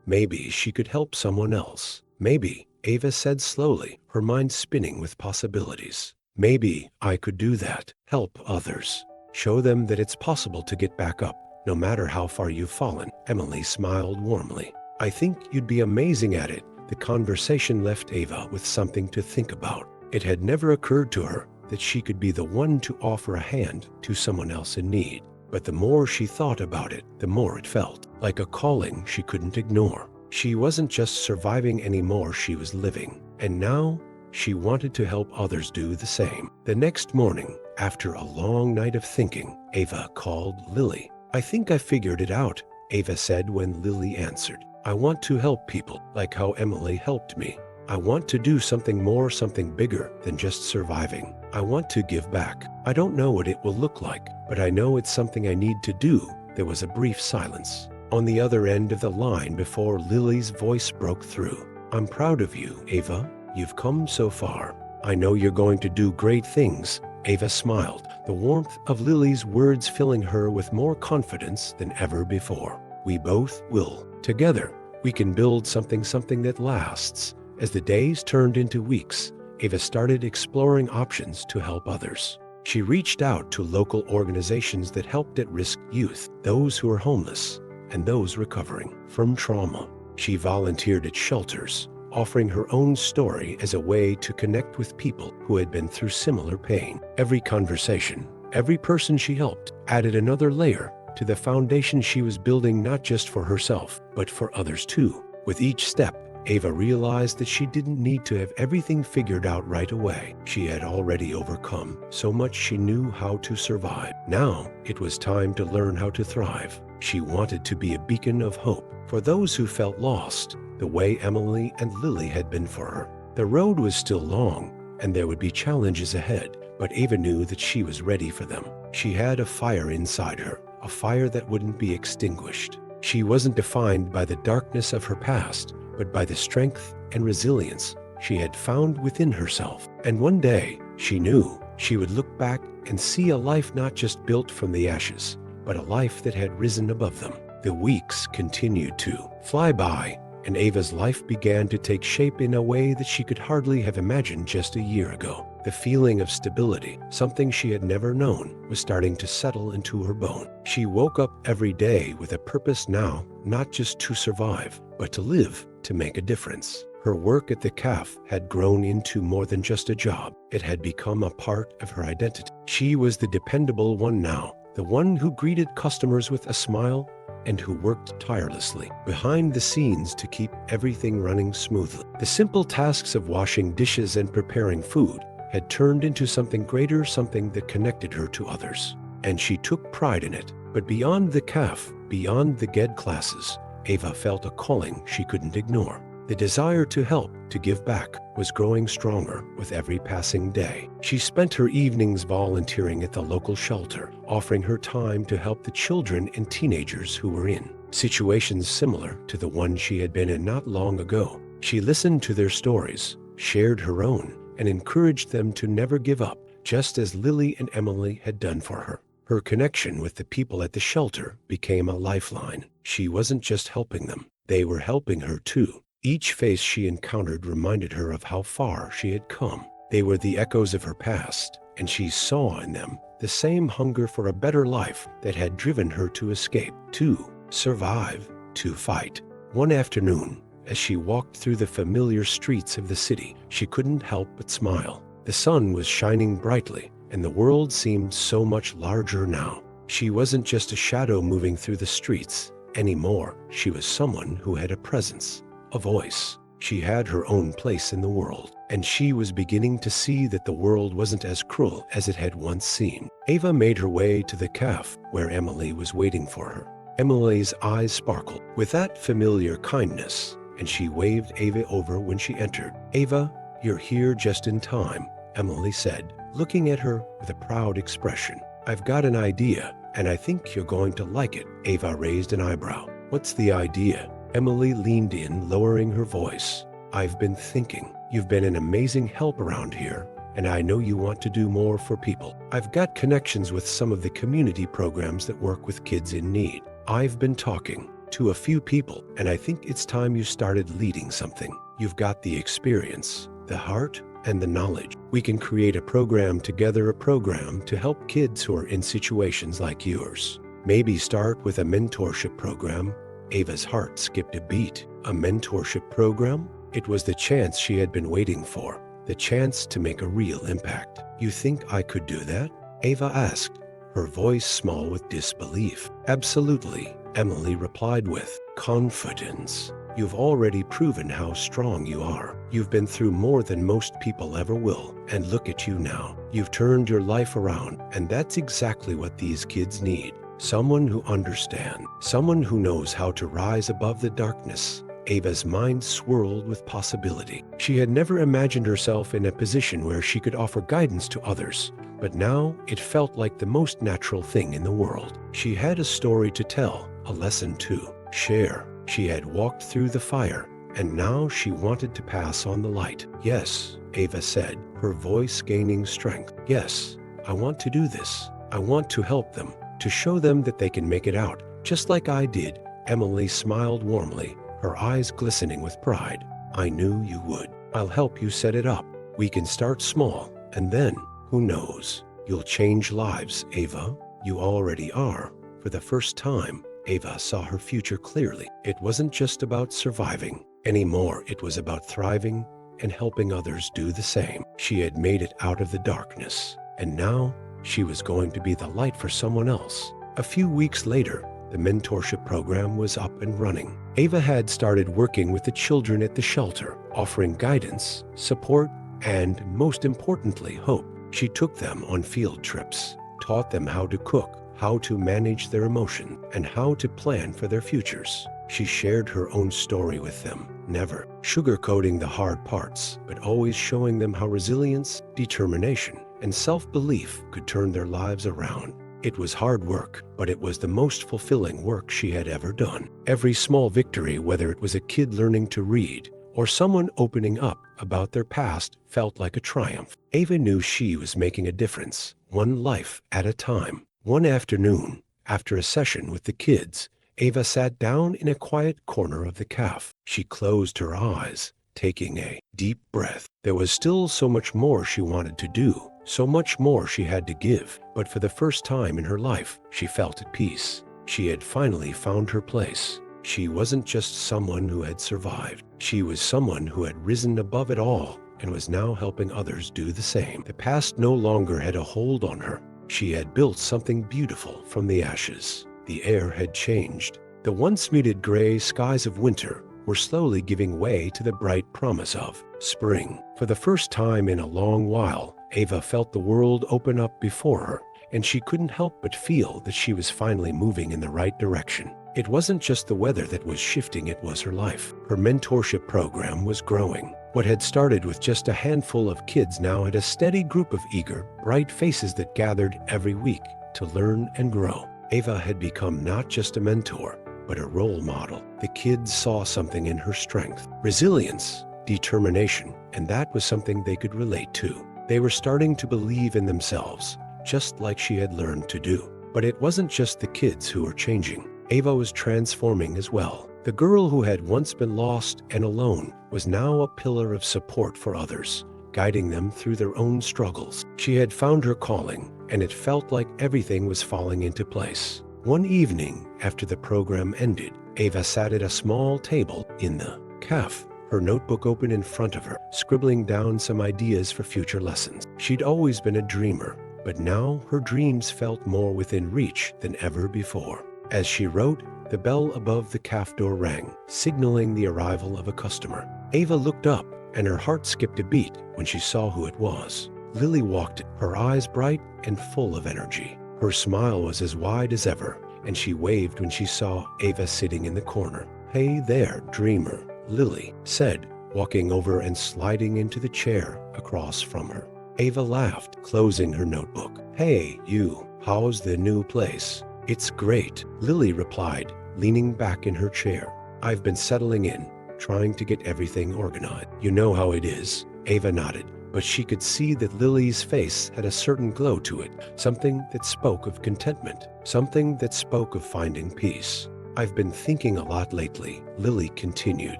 Maybe she could help someone else. Maybe, Ava said slowly, her mind spinning with possibilities. Maybe I could do that. Help others. Show them that it's possible to get back up, no matter how far you've fallen. Emily smiled warmly. "I think you'd be amazing at it." The conversation left Ava with something to think about. It had never occurred to her that she could be the one to offer a hand to someone else in need. But the more she thought about it, the more it felt like a calling she couldn't ignore. She wasn't just surviving anymore, she was living. And now, she wanted to help others do the same. The next morning, after a long night of thinking, Ava called Lily. "I think I figured it out," Ava said when Lily answered. "I want to help people, like how Emily helped me. I want to do something more, something bigger than just surviving. I want to give back. I don't know what it will look like, but I know it's something I need to do." There was a brief silence. On the other end of the line before Lily's voice broke through. "I'm proud of you, Ava. You've come so far. I know you're going to do great things." Ava smiled, the warmth of Lily's words filling her with more confidence than ever before. "We both will. Together, we can build something that lasts." As the days turned into weeks, Ava started exploring options to help others. She reached out to local organizations that helped at-risk youth, those who are homeless, and those recovering from trauma. She volunteered at shelters, offering her own story as a way to connect with people who had been through similar pain. Every conversation, every person she helped, added another layer to the foundation she was building, not just for herself, but for others too. With each step, Ava realized that she didn't need to have everything figured out right away. She had already overcome so much she knew how to survive. Now, it was time to learn how to thrive. She wanted to be a beacon of hope for those who felt lost, the way Emily and Lily had been for her. The road was still long, and there would be challenges ahead, but Ava knew that she was ready for them. She had a fire inside her, a fire that wouldn't be extinguished. She wasn't defined by the darkness of her past, but by the strength and resilience she had found within herself. And one day, she knew she would look back and see a life not just built from the ashes, but a life that had risen above them. The weeks continued to fly by, and Ava's life began to take shape in a way that she could hardly have imagined just a year ago. The feeling of stability, something she had never known, was starting to settle into her bone. She woke up every day with a purpose now, not just to survive, but to live, to make a difference. Her work at the carve had grown into more than just a job. It had become a part of her identity. She was the dependable one now, the one who greeted customers with a smile and who worked tirelessly behind the scenes to keep everything running smoothly. The simple tasks of washing dishes and preparing food had turned into something greater, something that connected her to others. And she took pride in it. But beyond the carve, beyond the GED classes, Ava felt a calling she couldn't ignore. The desire to help, to give back, was growing stronger with every passing day. She spent her evenings volunteering at the local shelter, offering her time to help the children and teenagers who were in situations similar to the one she had been in not long ago. She listened to their stories, shared her own, and encouraged them to never give up, just as Lily and Emily had done for her. Her connection with the people at the shelter became a lifeline. She wasn't just helping them, they were helping her too. Each face she encountered reminded her of how far she had come. They were the echoes of her past, and she saw in them the same hunger for a better life that had driven her to escape, to survive, to fight. One afternoon, as she walked through the familiar streets of the city, she couldn't help but smile. The sun was shining brightly, and the world seemed so much larger now. She wasn't just a shadow moving through the streets anymore. She was someone who had a presence, a voice. She had her own place in the world, and she was beginning to see that the world wasn't as cruel as it had once seemed. Ava made her way to the cafe where Emily was waiting for her. Emily's eyes sparkled with that familiar kindness, and she waved Ava over when she entered. "Ava, you're here just in time," Emily said, looking at her with a proud expression. "I've got an idea, and I think you're going to like it." Ava raised an eyebrow. "What's the idea?" Emily leaned in, lowering her voice. "I've been thinking. You've been an amazing help around here, and I know you want to do more for people. I've got connections with some of the community programs that work with kids in need. I've been talking to a few people, and I think it's time you started leading something. You've got the experience, the heart, and the knowledge. We can create a program together, a program to help kids who are in situations like yours. Maybe start with a mentorship program." Ava's heart skipped a beat. A mentorship program? It was the chance she had been waiting for, the chance to make a real impact. "You think I could do that?" Ava asked, her voice small with disbelief. "Absolutely," Emily replied with confidence. "You've already proven how strong you are. You've been through more than most people ever will, and look at you now. You've turned your life around, and that's exactly what these kids need. Someone who understands, someone who knows how to rise above the darkness." Ava's mind swirled with possibility. She had never imagined herself in a position where she could offer guidance to others, but now it felt like the most natural thing in the world. She had a story to tell, a lesson to share. She had walked through the fire, and now she wanted to pass on the light. "Yes," Ava said, her voice gaining strength. "Yes, I want to do this. I want to help them, to show them that they can make it out, just like I did." Emily smiled warmly, her eyes glistening with pride. "I knew you would. I'll help you set it up. We can start small, and then, who knows, You'll change lives, Ava. You already are. For the first time, Ava saw her future clearly. It wasn't just about surviving anymore. It was about thriving and helping others do the same. She had made it out of the darkness, and now she was going to be the light for someone else. A few weeks later, the mentorship program was up and running. Ava had started working with the children at the shelter, offering guidance, support, and most importantly, hope. She took them on field trips, taught them how to cook, how to manage their emotion, and how to plan for their futures. She shared her own story with them, never sugarcoating the hard parts, but always showing them how resilience, determination, and self-belief could turn their lives around. It was hard work, but it was the most fulfilling work she had ever done. Every small victory, whether it was a kid learning to read or someone opening up about their past, felt like a triumph. Ava knew she was making a difference, one life at a time. One afternoon, after a session with the kids, Ava sat down in a quiet corner of the cafe. She closed her eyes, taking a deep breath. There was still so much more she wanted to do, so much more she had to give, but for the first time in her life, she felt at peace. She had finally found her place. She wasn't just someone who had survived. She was someone who had risen above it all and was now helping others do the same. The past no longer had a hold on her. She had built something beautiful from the ashes. The air had changed. The once muted gray skies of winter were slowly giving way to the bright promise of spring. For the first time in a long while, Ava felt the world open up before her, and she couldn't help but feel that she was finally moving in the right direction. It wasn't just the weather that was shifting, it was her life. Her mentorship program was growing. What had started with just a handful of kids now had a steady group of eager, bright faces that gathered every week to learn and grow. Ava had become not just a mentor, but a role model. The kids saw something in her strength, resilience, determination, and that was something they could relate to. They were starting to believe in themselves, just like she had learned to do. But it wasn't just the kids who were changing. Ava was transforming as well. The girl who had once been lost and alone was now a pillar of support for others, guiding them through their own struggles. She had found her calling, and it felt like everything was falling into place. One evening, after the program ended, Ava sat at a small table in the cafe, her notebook open in front of her, scribbling down some ideas for future lessons. She'd always been a dreamer, but now her dreams felt more within reach than ever before. As she wrote, the bell above the cafe door rang, signaling the arrival of a customer. Ava looked up, and her heart skipped a beat when she saw who it was. Lily walked, her eyes bright and full of energy. Her smile was as wide as ever, and she waved when she saw Ava sitting in the corner. "Hey there, dreamer," Lily said, walking over and sliding into the chair across from her. Ava laughed, closing her notebook. "Hey, you, how's the new place?" "It's great," Lily replied, leaning back in her chair. "I've been settling in, trying to get everything organized." "You know how it is," Ava nodded, but she could see that Lily's face had a certain glow to it, something that spoke of contentment, something that spoke of finding peace. "I've been thinking a lot lately," Lily continued,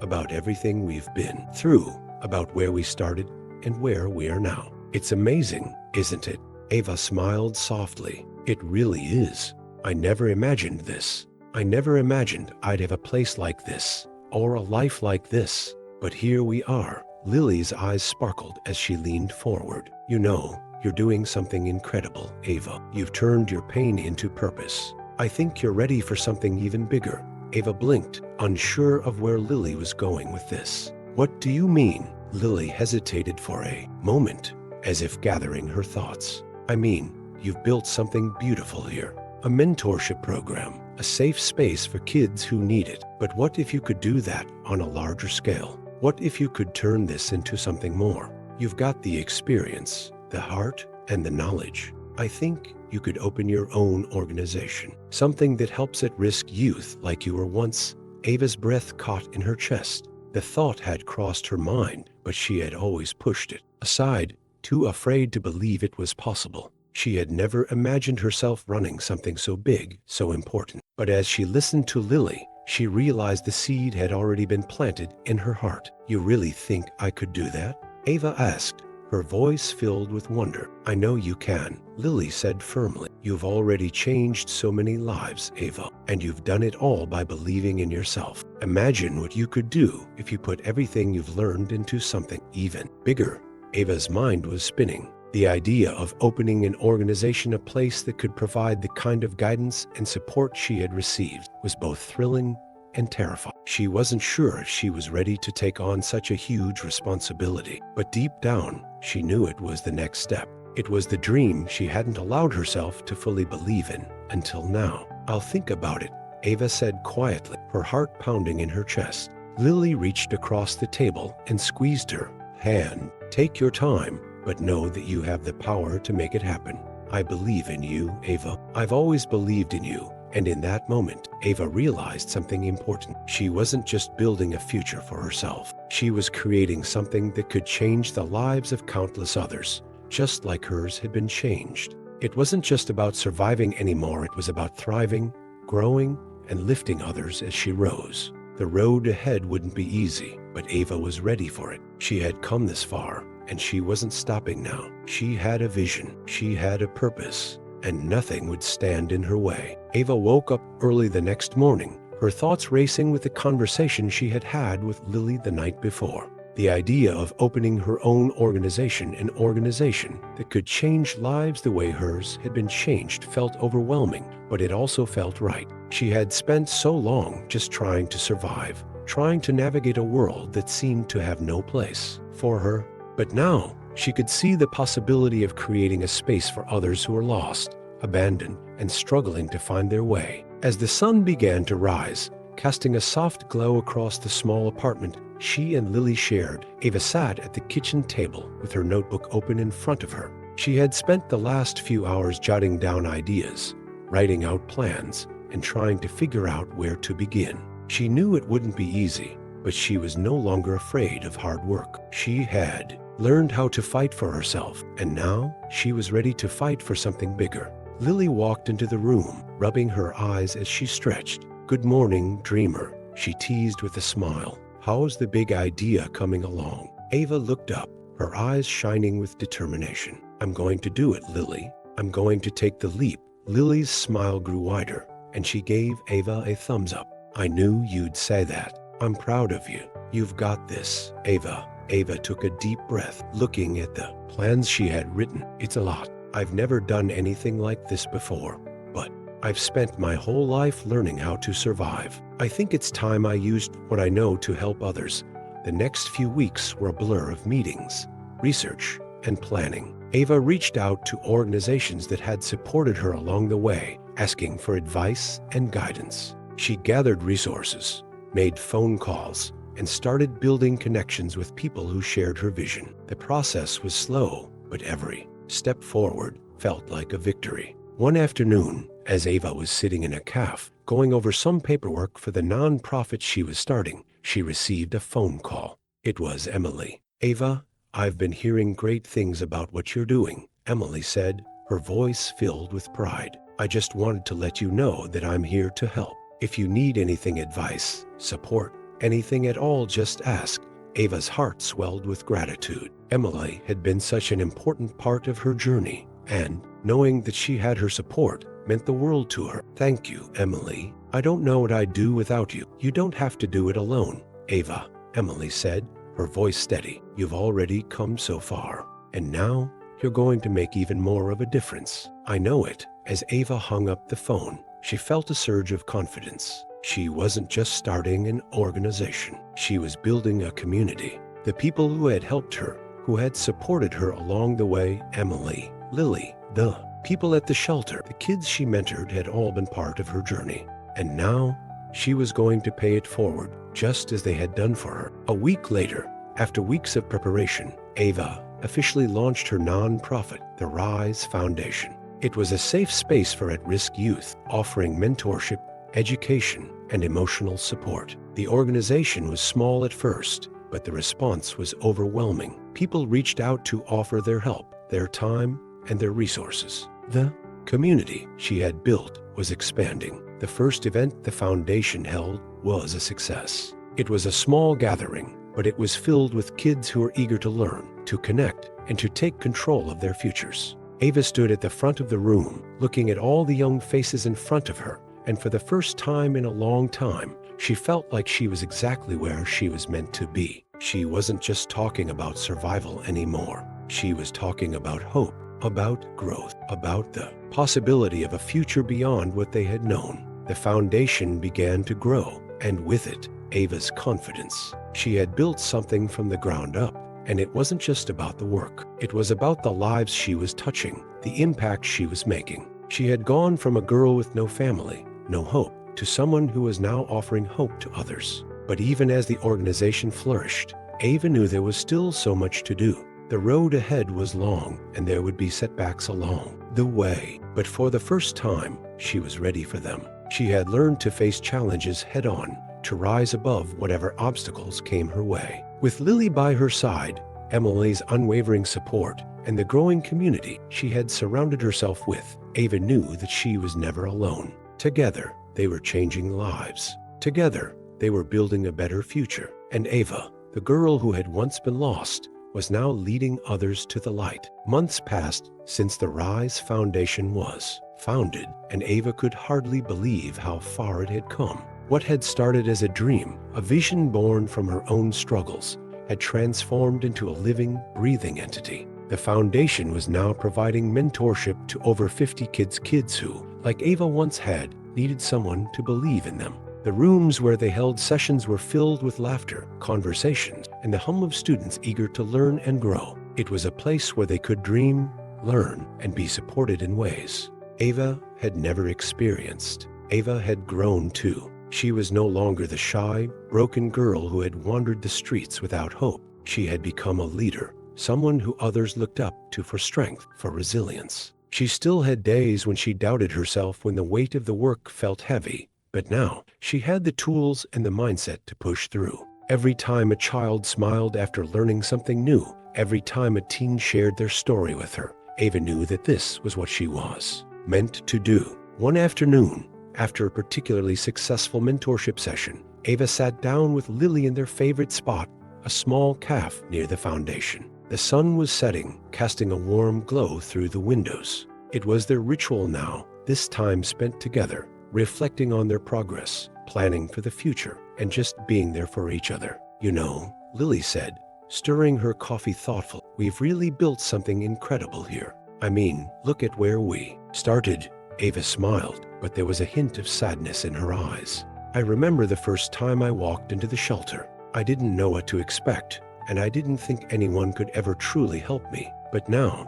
"about everything we've been through, about where we started and where we are now. It's amazing, isn't it?" Ava smiled softly. "It really is. I never imagined this. I never imagined I'd have a place like this, or a life like this. But here we are." Lily's eyes sparkled as she leaned forward. "You know, you're doing something incredible, Ava. You've turned your pain into purpose. I think you're ready for something even bigger." Ava blinked, unsure of where Lily was going with this. "What do you mean?" Lily hesitated for a moment, as if gathering her thoughts. "I mean, you've built something beautiful here. A mentorship program, a safe space for kids who need it. But what if you could do that on a larger scale? What if you could turn this into something more? You've got the experience, the heart, and the knowledge. I think you could open your own organization, something that helps at-risk youth like you were once." Ava's breath caught in her chest. The thought had crossed her mind, but she had always pushed it aside, too afraid to believe it was possible. She had never imagined herself running something so big, so important. But as she listened to Lily, she realized the seed had already been planted in her heart. "You really think I could do that?" Ava asked, her voice filled with wonder. "I know you can," Lily said firmly. "You've already changed so many lives, Ava, and you've done it all by believing in yourself. Imagine what you could do if you put everything you've learned into something even bigger." Ava's mind was spinning. The idea of opening an organization, a place that could provide the kind of guidance and support she had received, was both thrilling and terrifying. She wasn't sure if she was ready to take on such a huge responsibility, but deep down, she knew it was the next step. It was the dream she hadn't allowed herself to fully believe in until now. "I'll think about it," Ava said quietly, her heart pounding in her chest. Lily reached across the table and squeezed her hand. "Take your time, but know that you have the power to make it happen. I believe in you, Ava. I've always believed in you." And in that moment, Ava realized something important. She wasn't just building a future for herself. She was creating something that could change the lives of countless others, just like hers had been changed. It wasn't just about surviving anymore. It was about thriving, growing, and lifting others as she rose. The road ahead wouldn't be easy, but Ava was ready for it. She had come this far, and she wasn't stopping now. She had a vision. She had a purpose, and nothing would stand in her way. Ava woke up early the next morning, her thoughts racing with the conversation she had had with Lily the night before. The idea of opening her own organization, an organization that could change lives the way hers had been changed, felt overwhelming, but it also felt right. She had spent so long just trying to survive, trying to navigate a world that seemed to have no place for her. But now, she could see the possibility of creating a space for others who were lost, abandoned, and struggling to find their way. As the sun began to rise, casting a soft glow across the small apartment she and Lily shared, Ava sat at the kitchen table with her notebook open in front of her. She had spent the last few hours jotting down ideas, writing out plans, and trying to figure out where to begin. She knew it wouldn't be easy, but she was no longer afraid of hard work. She had learned how to fight for herself, and now she was ready to fight for something bigger. Lily walked into the room, rubbing her eyes as she stretched. "Good morning, dreamer," she teased with a smile. "How's the big idea coming along?" Ava looked up, her eyes shining with determination. "I'm going to do it, Lily. I'm going to take the leap." Lily's smile grew wider, and she gave Ava a thumbs up. "I knew you'd say that. I'm proud of you. You've got this, Ava." Ava took a deep breath, looking at the plans she had written. "It's a lot. I've never done anything like this before, but I've spent my whole life learning how to survive. I think it's time I used what I know to help others." The next few weeks were a blur of meetings, research, and planning. Ava reached out to organizations that had supported her along the way, asking for advice and guidance. She gathered resources, made phone calls, and started building connections with people who shared her vision. The process was slow, but every step forward felt like a victory. One afternoon, as Ava was sitting in a cafe, going over some paperwork for the nonprofit she was starting, she received a phone call. It was Emily. "Ava, I've been hearing great things about what you're doing," Emily said, her voice filled with pride. "I just wanted to let you know that I'm here to help. If you need anything, advice, support, anything at all, just ask." Ava's heart swelled with gratitude. Emily had been such an important part of her journey, and knowing that she had her support meant the world to her. "Thank you, Emily. I don't know what I'd do without you." "You don't have to do it alone, Ava," Emily said, her voice steady. "You've already come so far, and now you're going to make even more of a difference. I know it." As Ava hung up the phone, she felt a surge of confidence. She wasn't just starting an organization. She was building a community. The people who had helped her, who had supported her along the way, Emily, Lily, the people at the shelter, the kids she mentored, had all been part of her journey. And now she was going to pay it forward, just as they had done for her. A week later, after weeks of preparation, Ava officially launched her nonprofit, the Rise Foundation. It was a safe space for at-risk youth, offering mentorship, education, and emotional support. The organization was small at first, but the response was overwhelming. People reached out to offer their help, their time, and their resources. The community she had built was expanding. The first event the foundation held was a success. It was a small gathering, but it was filled with kids who were eager to learn, to connect, and to take control of their futures. Ava stood at the front of the room, looking at all the young faces in front of her, and for the first time in a long time, she felt like she was exactly where she was meant to be. She wasn't just talking about survival anymore. She was talking about hope, about growth, about the possibility of a future beyond what they had known. The foundation began to grow, and with it, Ava's confidence. She had built something from the ground up, and it wasn't just about the work. It was about the lives she was touching, the impact she was making. She had gone from a girl with no family, no hope, to someone who was now offering hope to others. But even as the organization flourished, Ava knew there was still so much to do. The road ahead was long, and there would be setbacks along the way. But for the first time, she was ready for them. She had learned to face challenges head-on, to rise above whatever obstacles came her way. With Lily by her side, Emily's unwavering support, and the growing community she had surrounded herself with, Ava knew that she was never alone. Together, they were changing lives. Together, they were building a better future. And Ava, the girl who had once been lost, was now leading others to the light. Months passed since the Rise Foundation was founded, and Ava could hardly believe how far it had come. What had started as a dream, a vision born from her own struggles, had transformed into a living, breathing entity. The foundation was now providing mentorship to over 50 kids who, like Ava once had, needed someone to believe in them. The rooms where they held sessions were filled with laughter, conversations, and the hum of students eager to learn and grow. It was a place where they could dream, learn, and be supported in ways Ava had never experienced. Ava had grown too. She was no longer the shy, broken girl who had wandered the streets without hope. She had become a leader, someone who others looked up to for strength, for resilience. She still had days when she doubted herself, when the weight of the work felt heavy, but now she had the tools and the mindset to push through. Every time a child smiled after learning something new, every time a teen shared their story with her, Ava knew that this was what she was meant to do. One afternoon, after a particularly successful mentorship session, Ava sat down with Lily in their favorite spot, a small cafe near the foundation. The sun was setting, casting a warm glow through the windows. It was their ritual now, this time spent together, reflecting on their progress, planning for the future, and just being there for each other. "You know," Lily said, stirring her coffee thoughtfully, "we've really built something incredible here. I mean, look at where we started." Ava smiled, but there was a hint of sadness in her eyes. "I remember the first time I walked into the shelter. I didn't know what to expect, and I didn't think anyone could ever truly help me. But now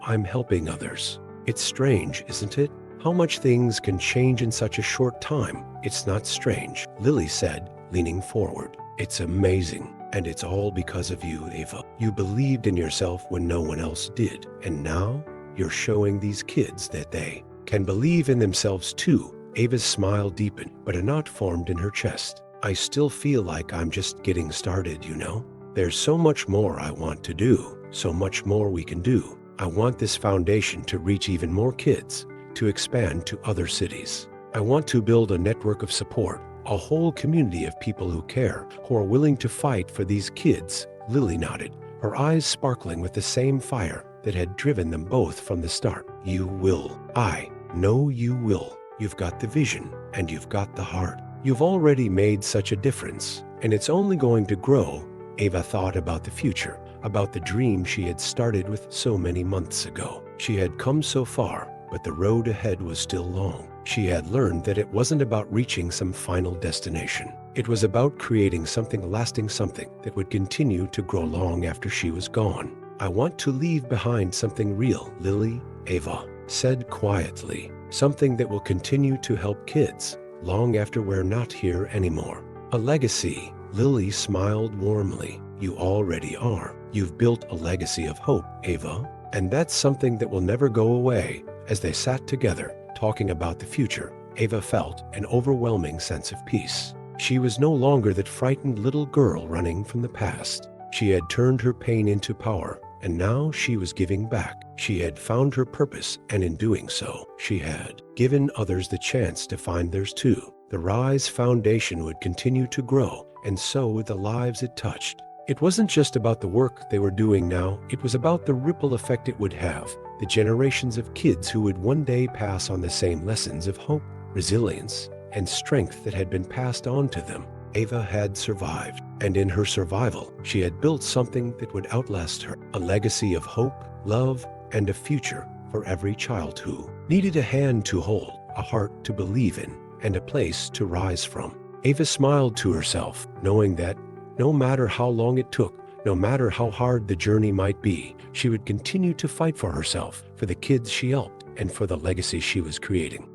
I'm helping others. It's strange, isn't it? How much things can change in such a short time." "It's not strange," Lily said, leaning forward. "It's amazing, and it's all because of you, Ava. You believed in yourself when no one else did, and now you're showing these kids that they can believe in themselves too." Ava's smile deepened, but a knot formed in her chest. "I still feel like I'm just getting started, you know? There's so much more I want to do, so much more we can do. I want this foundation to reach even more kids, to expand to other cities. I want to build a network of support, a whole community of people who care, who are willing to fight for these kids." Lily nodded, her eyes sparkling with the same fire that had driven them both from the start. "You will. I know you will. You've got the vision, and you've got the heart. You've already made such a difference, and it's only going to grow." Ava thought about the future, about the dream she had started with so many months ago. She had come so far, but the road ahead was still long. She had learned that it wasn't about reaching some final destination. It was about creating something lasting, something that would continue to grow long after she was gone. "I want to leave behind something real, Lily," Ava said quietly. "Something that will continue to help kids long after we're not here anymore. A legacy." Lily smiled warmly. "You already are. You've built a legacy of hope, Ava, and that's something that will never go away." As they sat together, talking about the future, Ava felt an overwhelming sense of peace. She was no longer that frightened little girl running from the past. She had turned her pain into power, and now she was giving back. She had found her purpose, and in doing so, she had given others the chance to find theirs too. The Rise Foundation would continue to grow, and so would the lives it touched. It wasn't just about the work they were doing now, it was about the ripple effect it would have, the generations of kids who would one day pass on the same lessons of hope, resilience, and strength that had been passed on to them. Ava had survived, and in her survival, she had built something that would outlast her, a legacy of hope, love, and a future for every child who needed a hand to hold, a heart to believe in, and a place to rise from. Ava smiled to herself, knowing that no matter how long it took, no matter how hard the journey might be, she would continue to fight for herself, for the kids she helped, and for the legacy she was creating.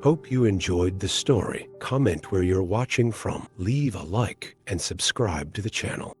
Hope you enjoyed the story. Comment where you're watching from, leave a like, and subscribe to the channel.